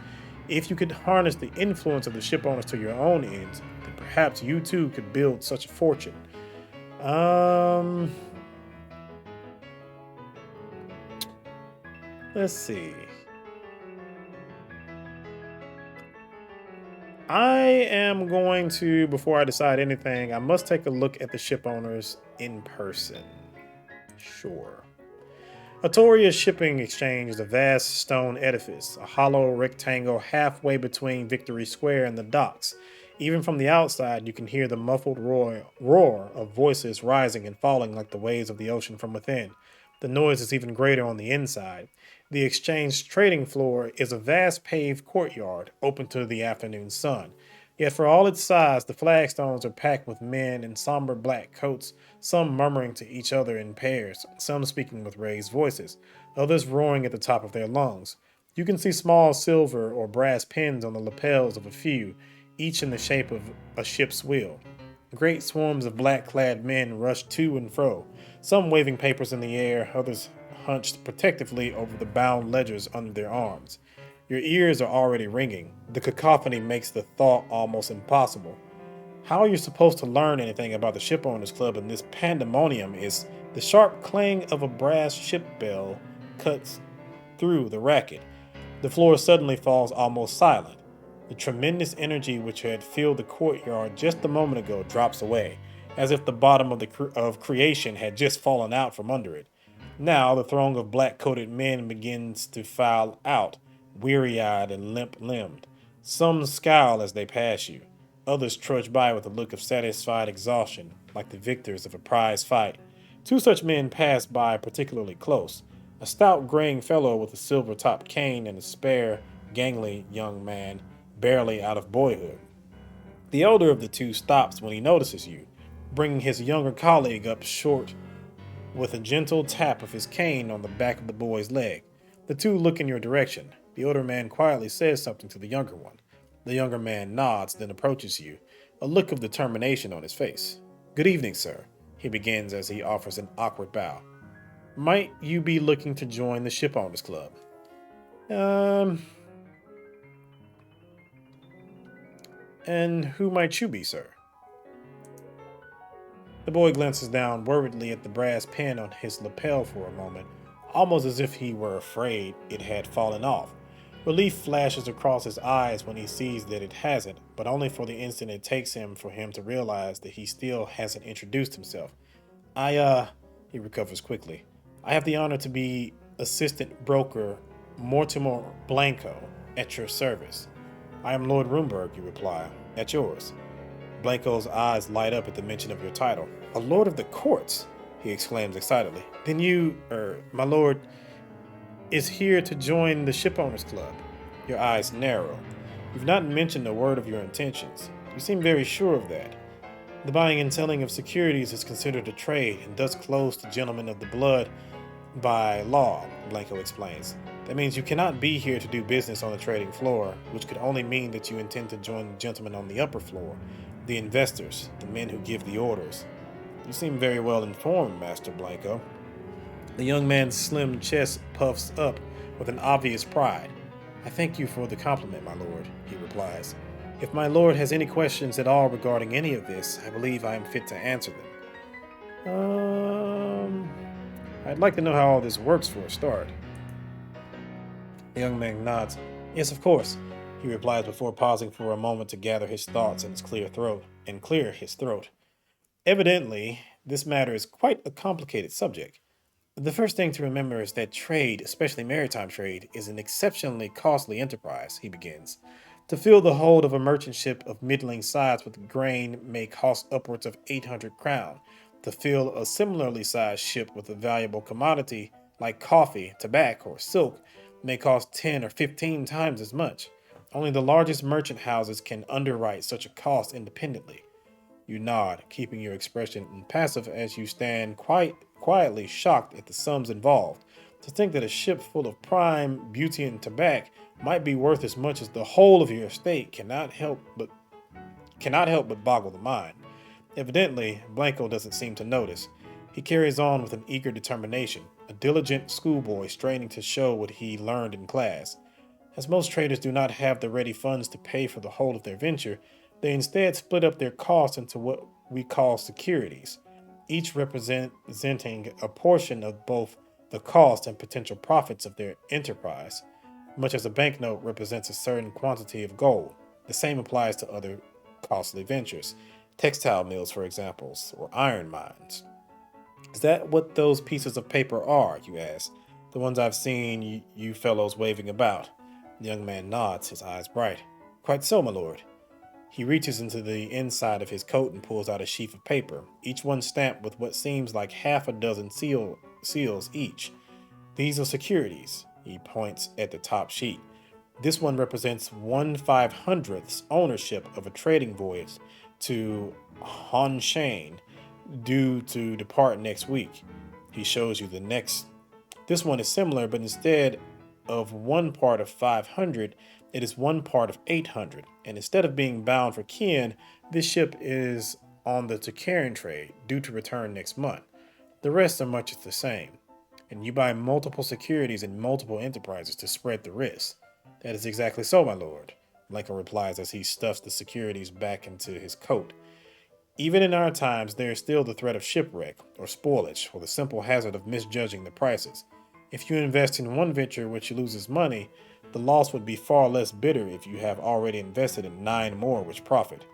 if you could harness the influence of the ship owners to your own ends, then perhaps you too could build such a fortune. Um, let's see. I am going to, before I decide anything, I must take a look at the ship owners in person. Sure. Atoria Shipping Exchange is a vast stone edifice, a hollow rectangle halfway between Victory Square and the docks. Even from the outside, you can hear the muffled roar of voices rising and falling like the waves of the ocean from within. The noise is even greater on the inside. The exchange trading floor is a vast paved courtyard, open to the afternoon sun. Yet, for all its size, the flagstones are packed with men in somber black coats, some murmuring to each other in pairs, some speaking with raised voices, others roaring at the top of their lungs. You can see small silver or brass pins on the lapels of a few, each in the shape of a ship's wheel. Great swarms of black clad men rush to and fro, some waving papers in the air, others hunched protectively over the bound ledgers under their arms. Your ears are already ringing. The cacophony makes the thought almost impossible. How are you supposed to learn anything about the ship owners club in this pandemonium? Is the sharp clang of a brass ship bell cuts through the racket. The floor suddenly falls almost silent. The tremendous energy which had filled the courtyard just a moment ago drops away, as if the bottom of creation had just fallen out from under it. Now the throng of black-coated men begins to file out, weary-eyed and limp-limbed. Some scowl as they pass you. Others trudge by with a look of satisfied exhaustion, like the victors of a prize fight. Two such men pass by particularly close. A stout graying fellow with a silver-topped cane and a spare, gangly young man, barely out of boyhood. The elder of the two stops when he notices you, bringing his younger colleague up short with a gentle tap of his cane on the back of the boy's leg. The two look in your direction. The older man quietly says something to the younger one. The younger man nods, then approaches you, a look of determination on his face. "Good evening, sir," he begins as he offers an awkward bow. "Might you be looking to join the Ship Owners Club?" Um, and who might you be, sir? The boy glances down worriedly at the brass pin on his lapel for a moment, almost as if he were afraid it had fallen off. Relief flashes across his eyes when he sees that it hasn't, but only for the instant it takes him for him to realize that he still hasn't introduced himself. He recovers quickly. I have the honor to be assistant broker Mortimer Blanco at your service. I am Lord Roomberg, you reply. At yours. Blanco's eyes light up at the mention of your title. A lord of the courts, he exclaims excitedly. Then you, my lord, is here to join the shipowners club. Your eyes narrow. You've not mentioned a word of your intentions. You seem very sure of that. The buying and selling of securities is considered a trade and thus closed to gentlemen of the blood by law, Blanco explains. That means you cannot be here to do business on the trading floor, which could only mean that you intend to join the gentlemen on the upper floor, the investors, the men who give the orders. You seem very well informed, Master Blanco. The young man's slim chest puffs up with an obvious pride. I thank you for the compliment, my lord, he replies. If my lord has any questions at all regarding any of this, I believe I am fit to answer them. I'd like to know how all this works for a start. The young man nods. Yes, of course, he replies before pausing for a moment to gather his thoughts in his clear his throat. Evidently, this matter is quite a complicated subject. The first thing to remember is that trade, especially maritime trade, is an exceptionally costly enterprise, he begins. To fill the hold of a merchant ship of middling size with grain may cost upwards of 800 crown. To fill a similarly sized ship with a valuable commodity like coffee, tobacco, or silk may cost 10 or 15 times as much. Only the largest merchant houses can underwrite such a cost independently. You nod, keeping your expression impassive as you stand quietly shocked at the sums involved. To think that a ship full of prime, beauty, and tobacco might be worth as much as the whole of your estate cannot help but boggle the mind. Evidently, Blanco doesn't seem to notice. He carries on with an eager determination, a diligent schoolboy straining to show what he learned in class. As most traders do not have the ready funds to pay for the whole of their venture, they instead split up their costs into what we call securities, each representing a portion of both the cost and potential profits of their enterprise, much as a banknote represents a certain quantity of gold. The same applies to other costly ventures, textile mills, for example, or iron mines. Is that what those pieces of paper are, you ask? The ones I've seen you fellows waving about. The young man nods, his eyes bright. Quite so, my lord. He reaches into the inside of his coat and pulls out a sheaf of paper, each one stamped with what seems like half a dozen seals each. These are securities. He points at the top sheet. This one represents 1/500th ownership of a trading voyage to Honshain, due to depart next week. He shows you the next. This one is similar, but instead of 1 part of 500, it is 1 part of 800. And instead of being bound for Ken, this ship is on the Tokaran trade, due to return next month. The rest are much the same. And you buy multiple securities in multiple enterprises to spread the risk. That is exactly so, my lord, Lincoln replies as he stuffs the securities back into his coat. Even in our times, there is still the threat of shipwreck, or spoilage, or the simple hazard of misjudging the prices. If you invest in one venture which loses money, the loss would be far less bitter if you have already invested in 9 more which profit.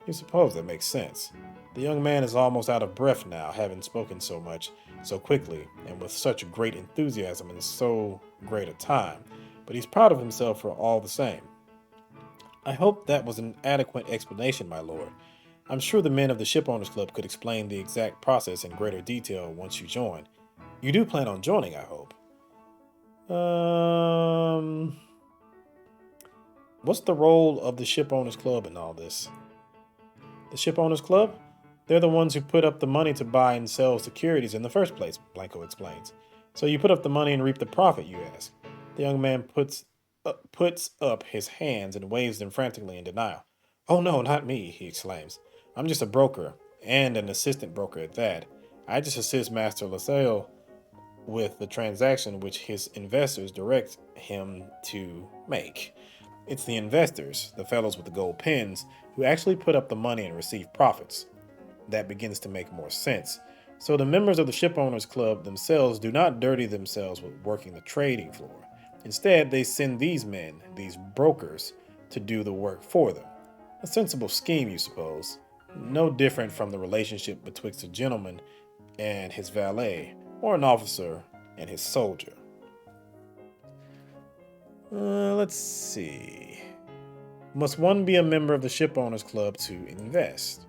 You suppose that makes sense. The young man is almost out of breath now, having spoken so much, so quickly, and with such great enthusiasm in so great a time, but he's proud of himself for all the same. I hope that was an adequate explanation, my lord. I'm sure the men of the Shipowners Club could explain the exact process in greater detail once you join. You do plan on joining, I hope. What's the role of the Shipowners Club in all this? The Shipowners Club? They're the ones who put up the money to buy and sell securities in the first place, Blanco explains. So you put up the money and reap the profit, you ask. The young man puts up his hands and waves them frantically in denial. Oh no, not me, he exclaims. I'm just a broker, and an assistant broker at that. I just assist Master LaSalle with the transaction which his investors direct him to make. It's the investors, the fellows with the gold pens, who actually put up the money and receive profits. that begins to make more sense. So the members of the ship owners club themselves do not dirty themselves with working the trading floor. Instead, they send these men, these brokers, to do the work for them. A sensible scheme, you suppose. No different from the relationship betwixt a gentleman and his valet, or an officer and his soldier. Let's see. Must one be a member of the ship owners club to invest?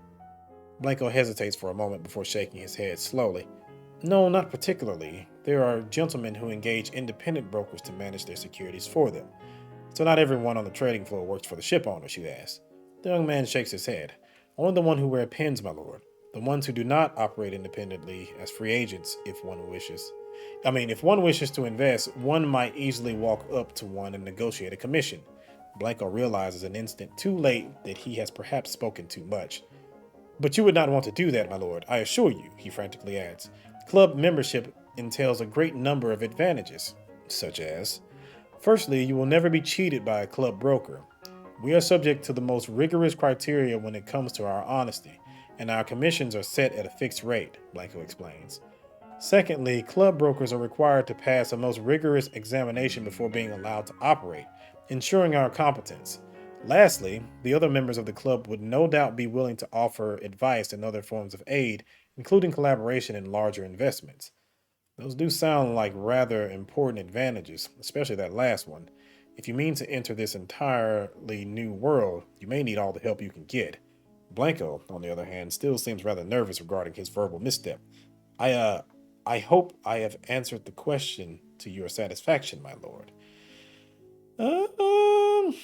Blanco hesitates for a moment before shaking his head slowly. No, not particularly. There are gentlemen who engage independent brokers to manage their securities for them. So not everyone on the trading floor works for the ship owners, you ask. The young man shakes his head. Only the one who wear pins, my lord. The ones who do not operate independently as free agents, if one wishes. If one wishes to invest, one might easily walk up to one and negotiate a commission. Blanco realizes an instant too late that he has perhaps spoken too much. But you would not want to do that, my lord, I assure you, he frantically adds. Club membership entails a great number of advantages, such as, firstly, you will never be cheated by a club broker. We are subject to the most rigorous criteria when it comes to our honesty, and our commissions are set at a fixed rate, Blanco explains. Secondly, club brokers are required to pass a most rigorous examination before being allowed to operate, ensuring our competence. Lastly, the other members of the club would no doubt be willing to offer advice and other forms of aid, including collaboration in larger investments. Those do sound like rather important advantages, especially that last one. If you mean to enter this entirely new world, you may need all the help you can get. Blanco, on the other hand, still seems rather nervous regarding his verbal misstep. I hope I have answered the question to your satisfaction, my lord. Um,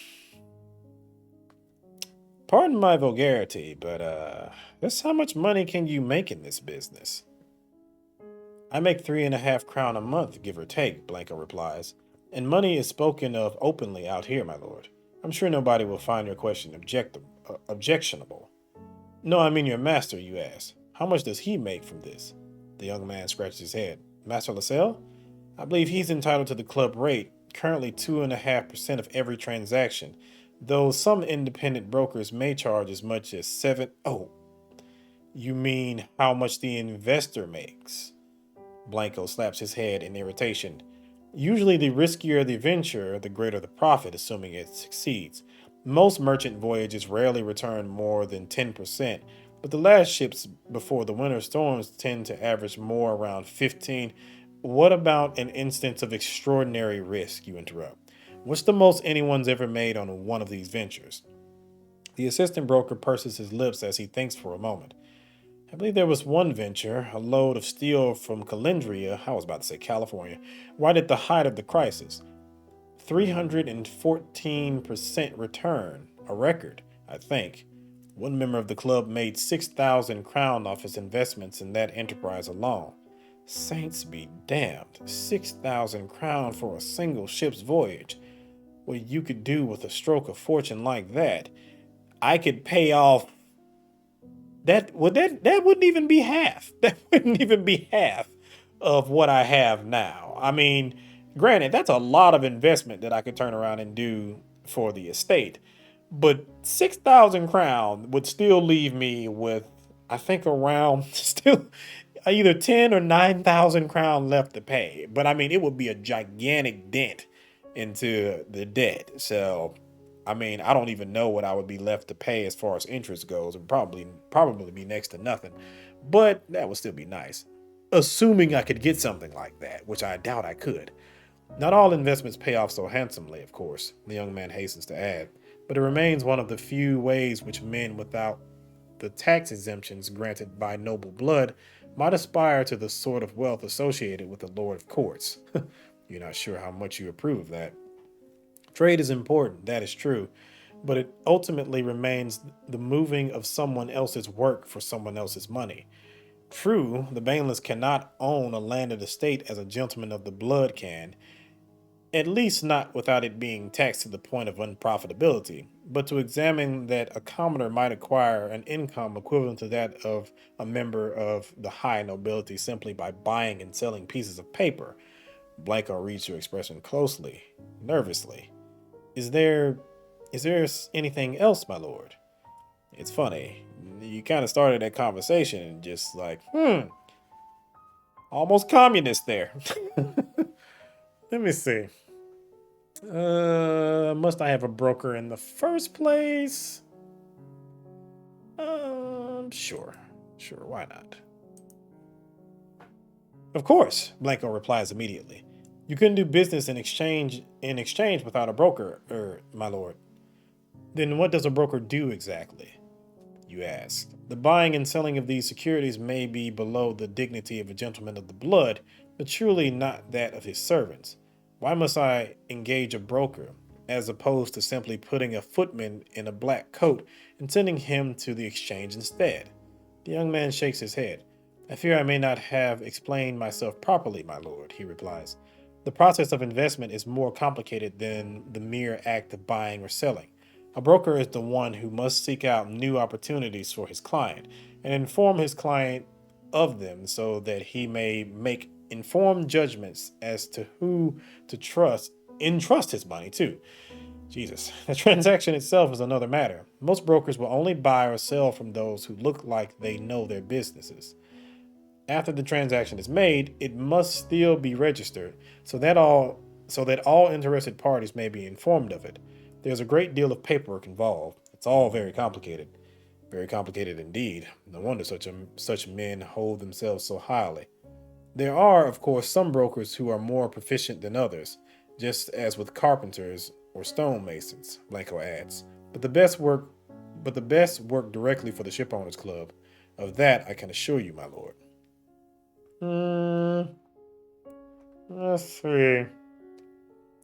Pardon my vulgarity, but just how much money can you make in this business? I make 3.5 crowns a month, give or take, Blanco replies. And money is spoken of openly out here, my lord. I'm sure nobody will find your question objectionable. No, I mean your master, you ask. How much does he make from this? The young man scratches his head. Master Lascelles? I believe he's entitled to the club rate, currently 2.5% of every transaction, though some independent brokers may charge as much as 7. Oh, you mean how much the investor makes? Blanco slaps his head in irritation. Usually, the riskier the venture, the greater the profit, assuming it succeeds. Most merchant voyages rarely return more than 10%, but the last ships before the winter storms tend to average more around 15. What about an instance of extraordinary risk, you interrupt? What's the most anyone's ever made on one of these ventures? The assistant broker purses his lips as he thinks for a moment. I believe there was one venture, a load of steel from Calendria, I was about to say California, right at the height of the crisis. 314% return, a record, I think. One member of the club made 6,000 crown off his investments in that enterprise alone. Saints be damned, 6,000 crown for a single ship's voyage. What you could do with a stroke of fortune like that, I could pay off. That wouldn't even be half. That wouldn't even be half of what I have now. Granted, that's a lot of investment that I could turn around and do for the estate. But 6,000 crown would still leave me with, I think, around still either 10 or 9,000 crown left to pay. But it would be a gigantic dent into the debt. So I don't even know what I would be left to pay as far as interest goes. It would probably be next to nothing. But that would still be nice. Assuming I could get something like that, which I doubt I could. Not all investments pay off so handsomely, of course, the young man hastens to add, but it remains one of the few ways which men without the tax exemptions granted by noble blood might aspire to the sort of wealth associated with the Lord of Courts. You're not sure how much you approve of that. Trade is important, that is true, but it ultimately remains the moving of someone else's work for someone else's money. True, the baneless cannot own a landed estate as a gentleman of the blood can, at least not without it being taxed to the point of unprofitability, but to examine that a commoner might acquire an income equivalent to that of a member of the high nobility simply by buying and selling pieces of paper. Blanco reads your expression closely, nervously. Is there anything else, my lord? It's funny. you kind of started that conversation and just like, almost communist there. Let me see. Must I have a broker in the first place? Sure. Sure, why not? Of course, Blanco replies immediately. You couldn't do business in exchange without a broker, my lord. Then what does a broker do exactly? You ask. The buying and selling of these securities may be below the dignity of a gentleman of the blood, but surely not that of his servants. Why must I engage a broker, as opposed to simply putting a footman in a black coat and sending him to the exchange instead? The young man shakes his head. I fear I may not have explained myself properly, my lord, he replies. The process of investment is more complicated than the mere act of buying or selling. A broker is the one who must seek out new opportunities for his client and inform his client of them so that he may make informed judgments as to who to entrust his money to. Jesus. The transaction itself is another matter. Most brokers will only buy or sell from those who look like they know their businesses. After the transaction is made, it must still be registered so that all interested parties may be informed of it. There's a great deal of paperwork involved. It's all very complicated indeed. No wonder such men hold themselves so highly. There are, of course, some brokers who are more proficient than others, just as with carpenters or stonemasons, Blanco adds. But the best work directly for the Shipowners Club. Of that I can assure you, my lord. Hmm. Let's see.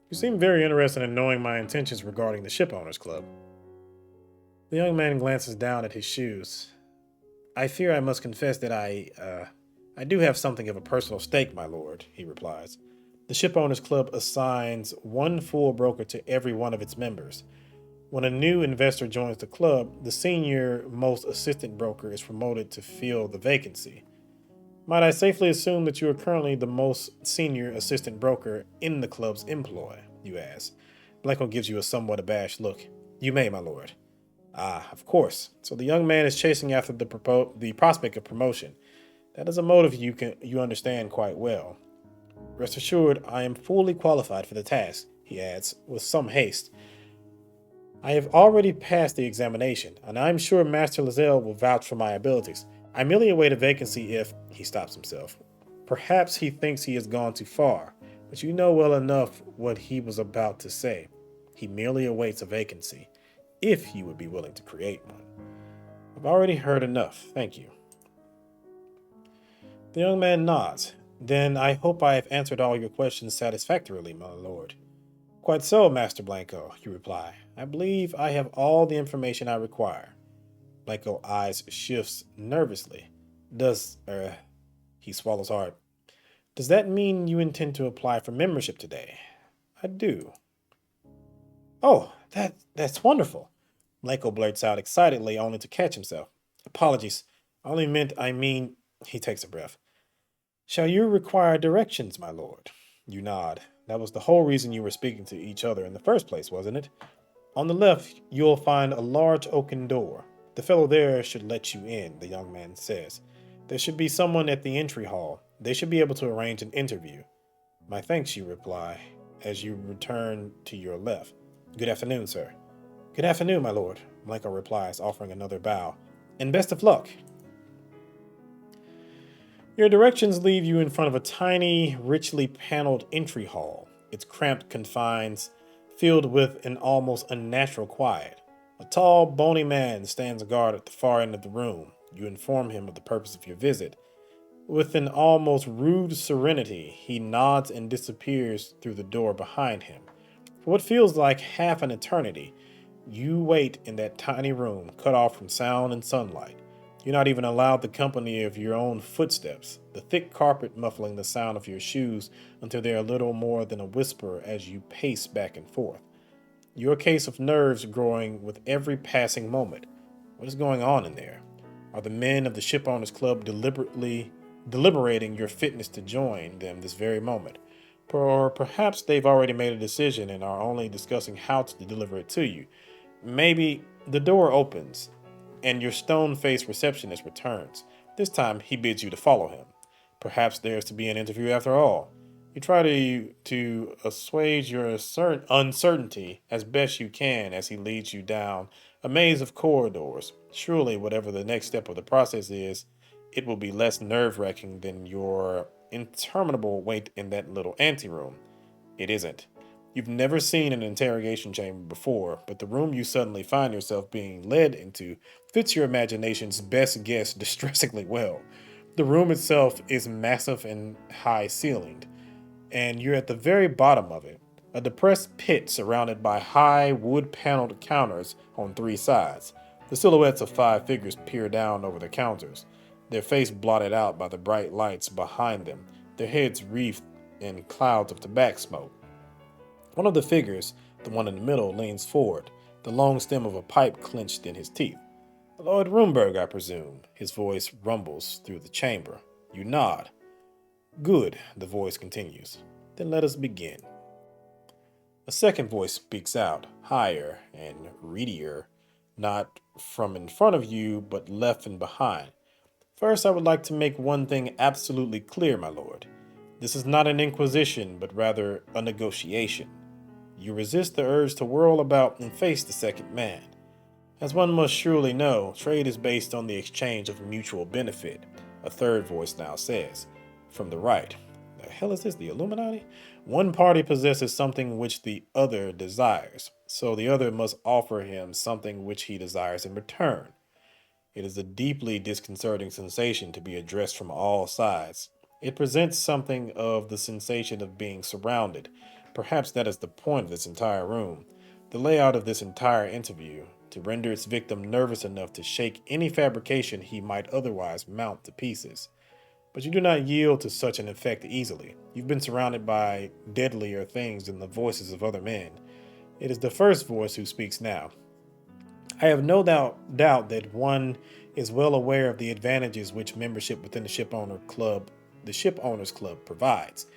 You seem very interested in knowing my intentions regarding the Shipowners Club. The young man glances down at his shoes. I fear I must confess that I do have something of a personal stake, my lord, he replies. The Shipowners Club assigns one full broker to every one of its members. When a new investor joins the club, the senior most assistant broker is promoted to fill the vacancy. Might I safely assume that you are currently the most senior assistant broker in the club's employ? You ask. Blanco gives you a somewhat abashed look. You may, my lord. Ah, of course. So the young man is chasing after the prospect of promotion. That is a motive you understand quite well. Rest assured, I am fully qualified for the task, he adds, with some haste. I have already passed the examination, and I am sure Master Lazelle will vouch for my abilities. I merely await a vacancy if he stops himself. Perhaps he thinks he has gone too far, but you know well enough what he was about to say. He merely awaits a vacancy, if you would be willing to create one. I've already heard enough, thank you. The young man nods. Then I hope I have answered all your questions satisfactorily, my lord. Quite so, Master Blanco, you reply. I believe I have all the information I require. Blanco eyes shifts nervously. He swallows hard. Does that mean you intend to apply for membership today? I do. Oh, that's wonderful. Blanco blurts out excitedly, only to catch himself. Apologies. He takes a breath. Shall you require directions, my lord? You nod. That was the whole reason you were speaking to each other in the first place, wasn't it? On the left, you'll find a large oaken door. The fellow there should let you in, the young man says. There should be someone at the entry hall. They should be able to arrange an interview. My thanks, you reply, as you return to your left. Good afternoon, sir. Good afternoon, my lord, Blanco replies, offering another bow. And best of luck. Your directions leave you in front of a tiny, richly paneled entry hall, its cramped confines filled with an almost unnatural quiet. A tall, bony man stands guard at the far end of the room. You inform him of the purpose of your visit. With an almost rude serenity, he nods and disappears through the door behind him. For what feels like half an eternity, you wait in that tiny room, cut off from sound and sunlight. You're not even allowed the company of your own footsteps, the thick carpet muffling the sound of your shoes until they're little more than a whisper as you pace back and forth. Your case of nerves growing with every passing moment. What is going on in there? Are the men of the Shipowners Club deliberating your fitness to join them this very moment? Or perhaps they've already made a decision and are only discussing how to deliver it to you. Maybe the door opens and your stone-faced receptionist returns. This time, he bids you to follow him. Perhaps there's to be an interview after all. You try to assuage your uncertainty as best you can as he leads you down a maze of corridors. Surely, whatever the next step of the process is, it will be less nerve-wracking than your interminable wait in that little anteroom. It isn't. You've never seen an interrogation chamber before, but the room you suddenly find yourself being led into fits your imagination's best guess distressingly well. The room itself is massive and high ceilinged, and you're at the very bottom of it, a depressed pit surrounded by high wood paneled counters on three sides. The silhouettes of five figures peer down over the counters, their face blotted out by the bright lights behind them, their heads wreathed in clouds of tobacco smoke. One of the figures, the one in the middle, leans forward, the long stem of a pipe clenched in his teeth. Lord Rumberg, I presume. His voice rumbles through the chamber. You nod. Good, the voice continues. Then let us begin. A second voice speaks out, higher and readier, not from in front of you, but left and behind. First, I would like to make one thing absolutely clear, my lord. This is not an inquisition, but rather a negotiation. You resist the urge to whirl about and face the second man. As one must surely know, trade is based on the exchange of mutual benefit, a third voice now says. From the right. The hell is this, the Illuminati? One party possesses something which the other desires, so the other must offer him something which he desires in return. It is a deeply disconcerting sensation to be addressed from all sides. It presents something of the sensation of being surrounded. Perhaps that is the point of this entire room, the layout of this entire interview, to render its victim nervous enough to shake any fabrication he might otherwise mount to pieces. But you do not yield to such an effect easily. You've been surrounded by deadlier things than the voices of other men. It is the first voice who speaks now. I have no doubt that one is well aware of the advantages which membership within the Ship Owners Club provides.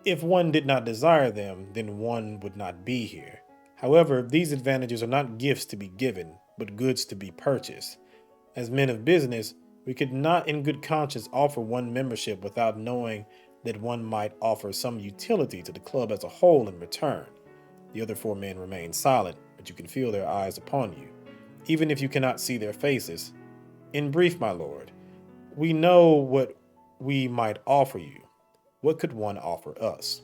If one did not desire them, then one would not be here. However, these advantages are not gifts to be given, but goods to be purchased. As men of business, we could not in good conscience offer one membership without knowing that one might offer some utility to the club as a whole in return. The other four men remain silent, but you can feel their eyes upon you, even if you cannot see their faces. In brief, my lord, we know what we might offer you. What could one offer us?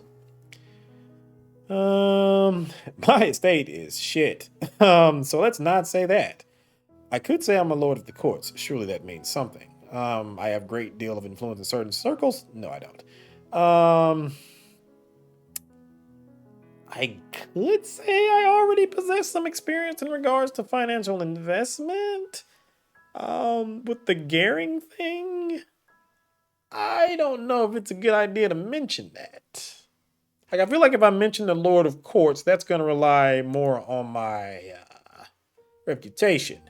My estate is shit. So let's not say that. I could say I'm a lord of the courts. Surely that means something. I have a great deal of influence in certain circles. No, I don't. I could say I already possess some experience in regards to financial investment. With the Gehring thing, I don't know if it's a good idea to mention that. Like, I feel like if I mention the Lord of Courts, that's going to rely more on my reputation.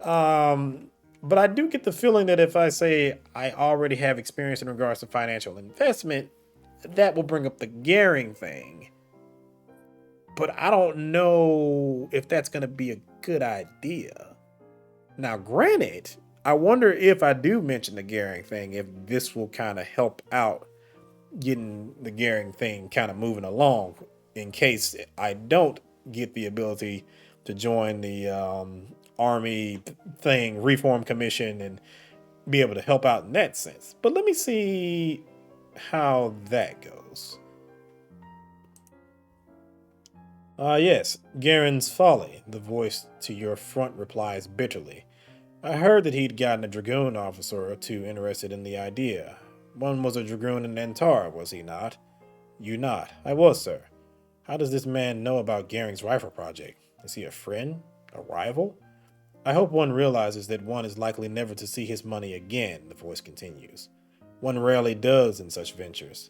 But I do get the feeling that if I say I already have experience in regards to financial investment, that will bring up the Gehring thing. But I don't know if that's going to be a good idea. Now, granted, I wonder if I do mention the Gehring thing, if this will kind of help out getting the Gehring thing kind of moving along in case I don't get the ability to join the Army thing, Reform Commission, and be able to help out in that sense. But let me see how that goes. Yes, Garen's folly, the voice to your front replies bitterly. I heard that he'd gotten a dragoon officer or two interested in the idea. One was a dragoon in Antara, was he not? You not. I was, sir. How does this man know about Gehring's rifle project? Is he a friend? A rival? I hope one realizes that one is likely never to see his money again, the voice continues. One rarely does in such ventures.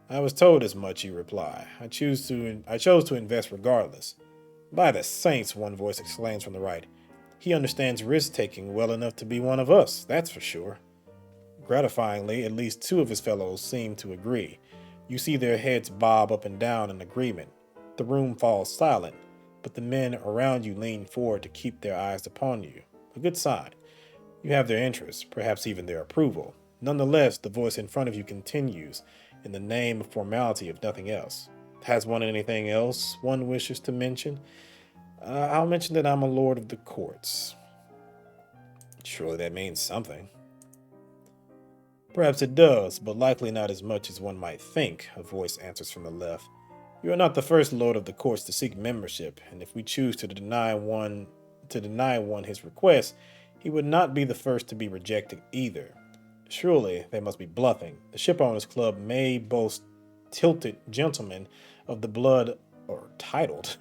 I was told as much, you reply. I chose to invest regardless. By the saints, one voice exclaims from the right. He understands risk-taking well enough to be one of us, that's for sure. Gratifyingly, at least two of his fellows seem to agree. You see their heads bob up and down in agreement. The room falls silent, but the men around you lean forward to keep their eyes upon you. A good sign. You have their interest, perhaps even their approval. Nonetheless, the voice in front of you continues, in the name of formality, if nothing else. Has one anything else one wishes to mention? I'll mention that I'm a lord of the courts. Surely that means something. Perhaps it does, but likely not as much as one might think, a voice answers from the left. You are not the first lord of the courts to seek membership, and if we choose to deny one his request, he would not be the first to be rejected either. Surely they must be bluffing. The Shipowners Club may boast tilted gentlemen of the blood, or titled,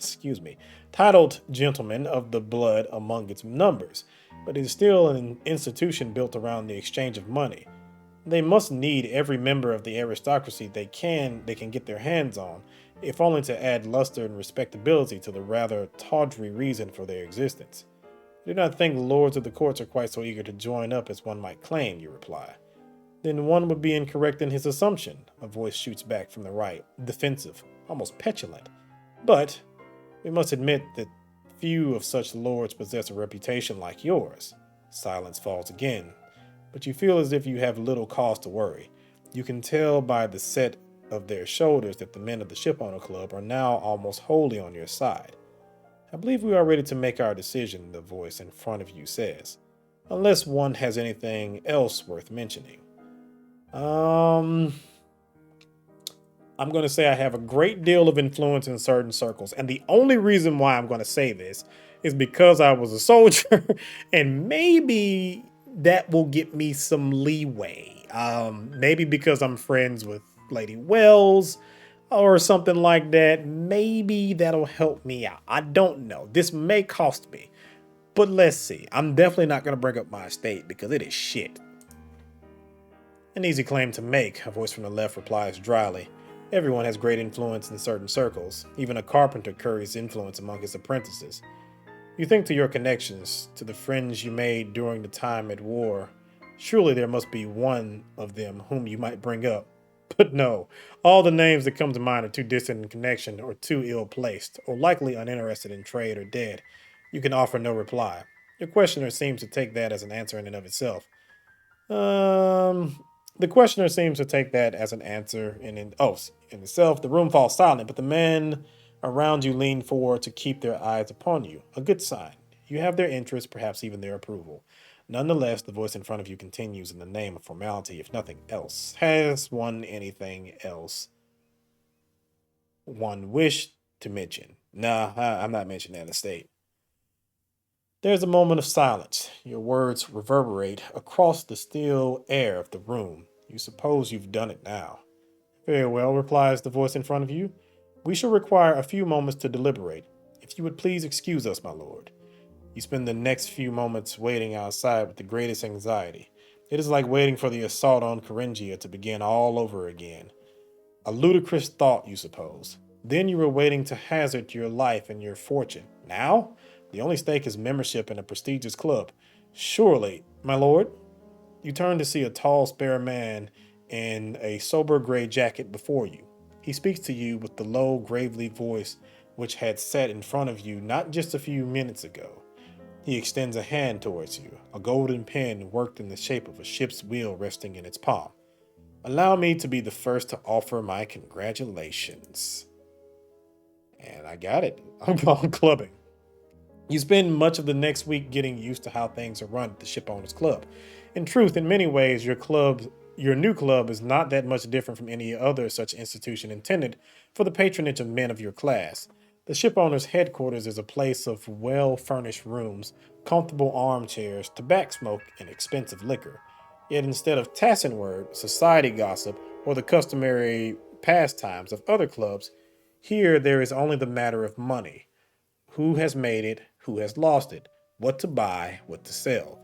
titled gentlemen of the blood among its numbers, but it is still an institution built around the exchange of money. They must need every member of the aristocracy they can get their hands on, if only to add luster and respectability to the rather tawdry reason for their existence. I do not think the lords of the courts are quite so eager to join up as one might claim, you reply. Then one would be incorrect in his assumption, a voice shoots back from the right, defensive, almost petulant. But we must admit that few of such lords possess a reputation like yours. Silence falls again, but you feel as if you have little cause to worry. You can tell by the set of their shoulders that the men of the Shipowner Club are now almost wholly on your side. I believe we are ready to make our decision, the voice in front of you says, unless one has anything else worth mentioning. I'm going to say I have a great deal of influence in certain circles, and the only reason why I'm going to say this is because I was a soldier, and maybe that will get me some leeway. Maybe because I'm friends with Lady Wells or something like that. Maybe that'll help me out. I don't know. This may cost me, but let's see. I'm definitely not going to bring up my estate because it is shit. An easy claim to make, a voice from the left replies dryly. Everyone has great influence in certain circles. Even a carpenter curries influence among his apprentices. You think to your connections, to the friends you made during the time at war. Surely there must be one of them whom you might bring up. But no, all the names that come to mind are too distant in connection, or too ill-placed, or likely uninterested in trade or dead. You can offer no reply. Your questioner seems to take that as an answer in and of itself. The questioner seems to take that as an answer in itself. The room falls silent, but the men around you lean forward to keep their eyes upon you. A good sign. You have their interest, perhaps even their approval. Nonetheless, the voice in front of you continues in the name of formality, if nothing else. Has one anything else one wish to mention? Nah, I'm not mentioning that estate. There's a moment of silence. Your words reverberate across the still air of the room. You suppose you've done it now. Very well, replies the voice in front of you. We shall require a few moments to deliberate. If you would please excuse us, my lord. You spend the next few moments waiting outside with the greatest anxiety. It is like waiting for the assault on Coringia to begin all over again. A ludicrous thought, you suppose. Then you were waiting to hazard your life and your fortune. Now? The only stake is membership in a prestigious club. Surely, my lord? You turn to see a tall, spare man in a sober gray jacket before you. He speaks to you with the low, gravely voice which had sat in front of you not just a few minutes ago. He extends a hand towards you, a golden pen worked in the shape of a ship's wheel resting in its palm. Allow me to be the first to offer my congratulations. And I got it. I'm going clubbing. You spend much of the next week getting used to how things are run at the Shipowners Club. In truth, in many ways, your new club is not that much different from any other such institution intended for the patronage of men of your class. The Shipowners' headquarters is a place of well-furnished rooms, comfortable armchairs, tobacco smoke, and expensive liquor. Yet instead of tacit word, society gossip, or the customary pastimes of other clubs, here there is only the matter of money. Who has made it, who has lost it, what to buy, what to sell.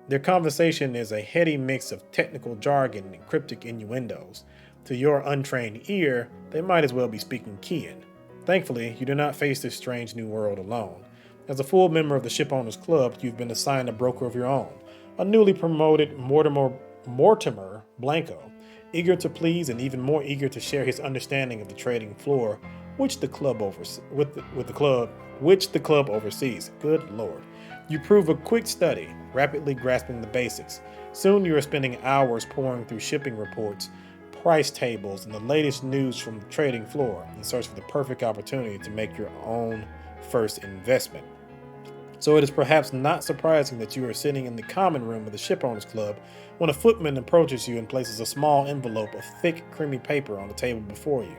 Their conversation is a heady mix of technical jargon and cryptic innuendos. To your untrained ear, they might as well be speaking Kian. Thankfully, you do not face this strange new world alone. As a full member of the Shipowners Club, you've been assigned a broker of your own, a newly promoted Mortimer Blanco, eager to please and even more eager to share his understanding of the trading floor, which the club oversees. Good Lord. You prove a quick study, rapidly grasping the basics. Soon you are spending hours pouring through shipping reports, price tables, and the latest news from the trading floor in search of the perfect opportunity to make your own first investment. So it is perhaps not surprising that you are sitting in the common room of the Shipowners Club when a footman approaches you and places a small envelope of thick, creamy paper on the table before you.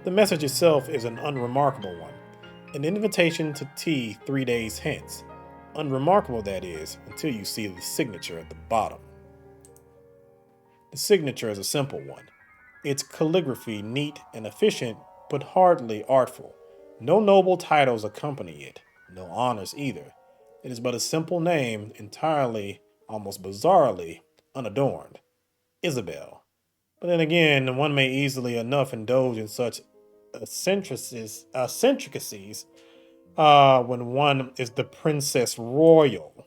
The message itself is an unremarkable one, an invitation to tea 3 days hence. Unremarkable, that is, until you see the signature at the bottom. The signature is a simple one. Its calligraphy neat and efficient, but hardly artful. No noble titles accompany it, no honors either. It is but a simple name, entirely, almost bizarrely, unadorned. Isabel. But then again, one may easily enough indulge in such eccentricities when one is the Princess Royal.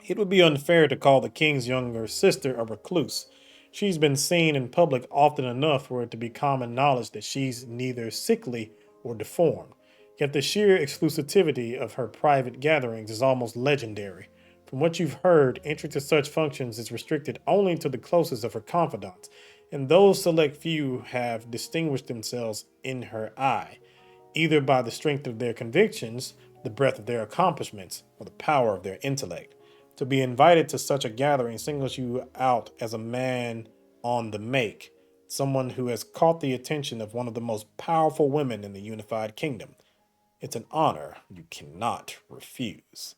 It would be unfair to call the king's younger sister a recluse. She's been seen in public often enough for it to be common knowledge that she's neither sickly or deformed. Yet the sheer exclusivity of her private gatherings is almost legendary. From what you've heard, entry to such functions is restricted only to the closest of her confidants, and those select few have distinguished themselves in her eye, either by the strength of their convictions, the breadth of their accomplishments, or the power of their intellect. To be invited to such a gathering singles you out as a man on the make, someone who has caught the attention of one of the most powerful women in the unified kingdom. It's an honor you cannot refuse.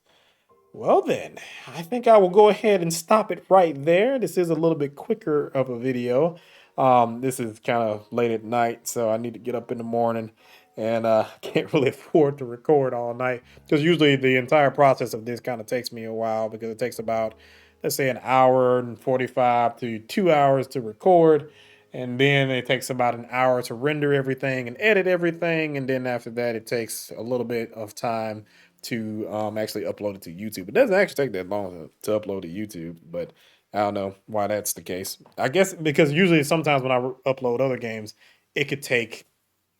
Well, then, I think I will go ahead and stop it right there. This is a little bit quicker of a video. This is kind of late at night, so I need to get up in the morning and can't really afford to record all night because usually the entire process of this kind of takes me a while because it takes about, let's say, an hour and 45 to 2 hours to record. And then it takes about an hour to render everything and edit everything. And then after that, it takes a little bit of time to actually upload it to YouTube. It doesn't actually take that long to upload to YouTube, but I don't know why that's the case. I guess because usually sometimes when I upload other games, it could take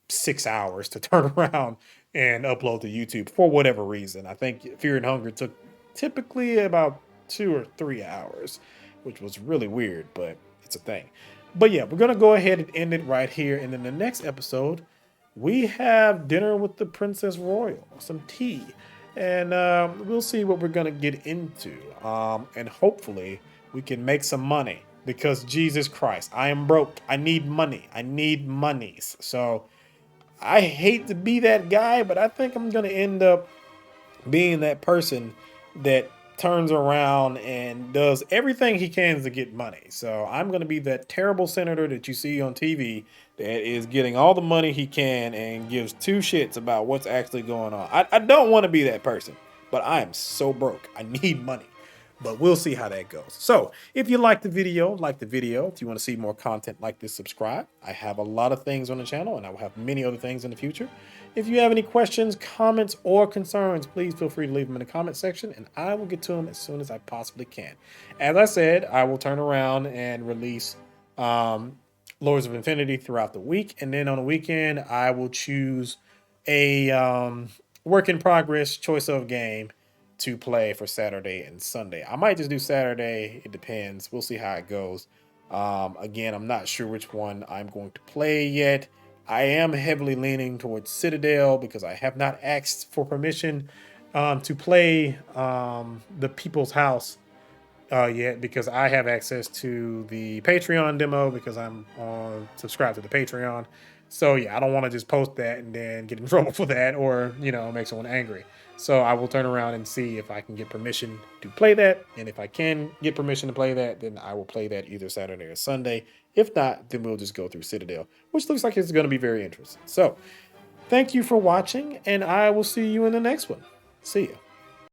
6 hours to turn around and upload to YouTube for whatever reason. I think Fear and Hunger took typically about 2 or 3 hours, which was really weird, but it's a thing. But yeah, we're gonna go ahead and end it right here. And in the next episode, we have dinner with the Princess Royal, some tea, and we'll see what we're gonna get into. And hopefully, we can make some money because Jesus Christ, I am broke. I need money. I need monies. So I hate to be that guy, but I think I'm gonna end up being that person that turns around and does everything he can to get money. So I'm going to be that terrible senator that you see on TV that is getting all the money he can and gives two shits about what's actually going on. I don't want to be that person, but I am so broke. I need money. But we'll see how that goes. So if you like the video, like the video. If you want to see more content like this, subscribe. I have a lot of things on the channel and I will have many other things in the future. If you have any questions, comments, or concerns, please feel free to leave them in the comment section and I will get to them as soon as I possibly can. As I said, I will turn around and release Lords of Infinity throughout the week. And then on the weekend, I will choose a work in progress choice of game to play for Saturday and Sunday. I might just do Saturday. It depends. We'll see how it goes. Again, I'm not sure which one I'm going to play yet. I am heavily leaning towards Citadel because I have not asked for permission to play the People's House yet because I have access to the Patreon demo because I'm subscribed to the Patreon. So yeah, I don't want to just post that and then get in trouble for that or, make someone angry. So I will turn around and see if I can get permission to play that. And if I can get permission to play that, then I will play that either Saturday or Sunday. If not, then we'll just go through Citadel, which looks like it's going to be very interesting. So thank you for watching, and I will see you in the next one. See ya.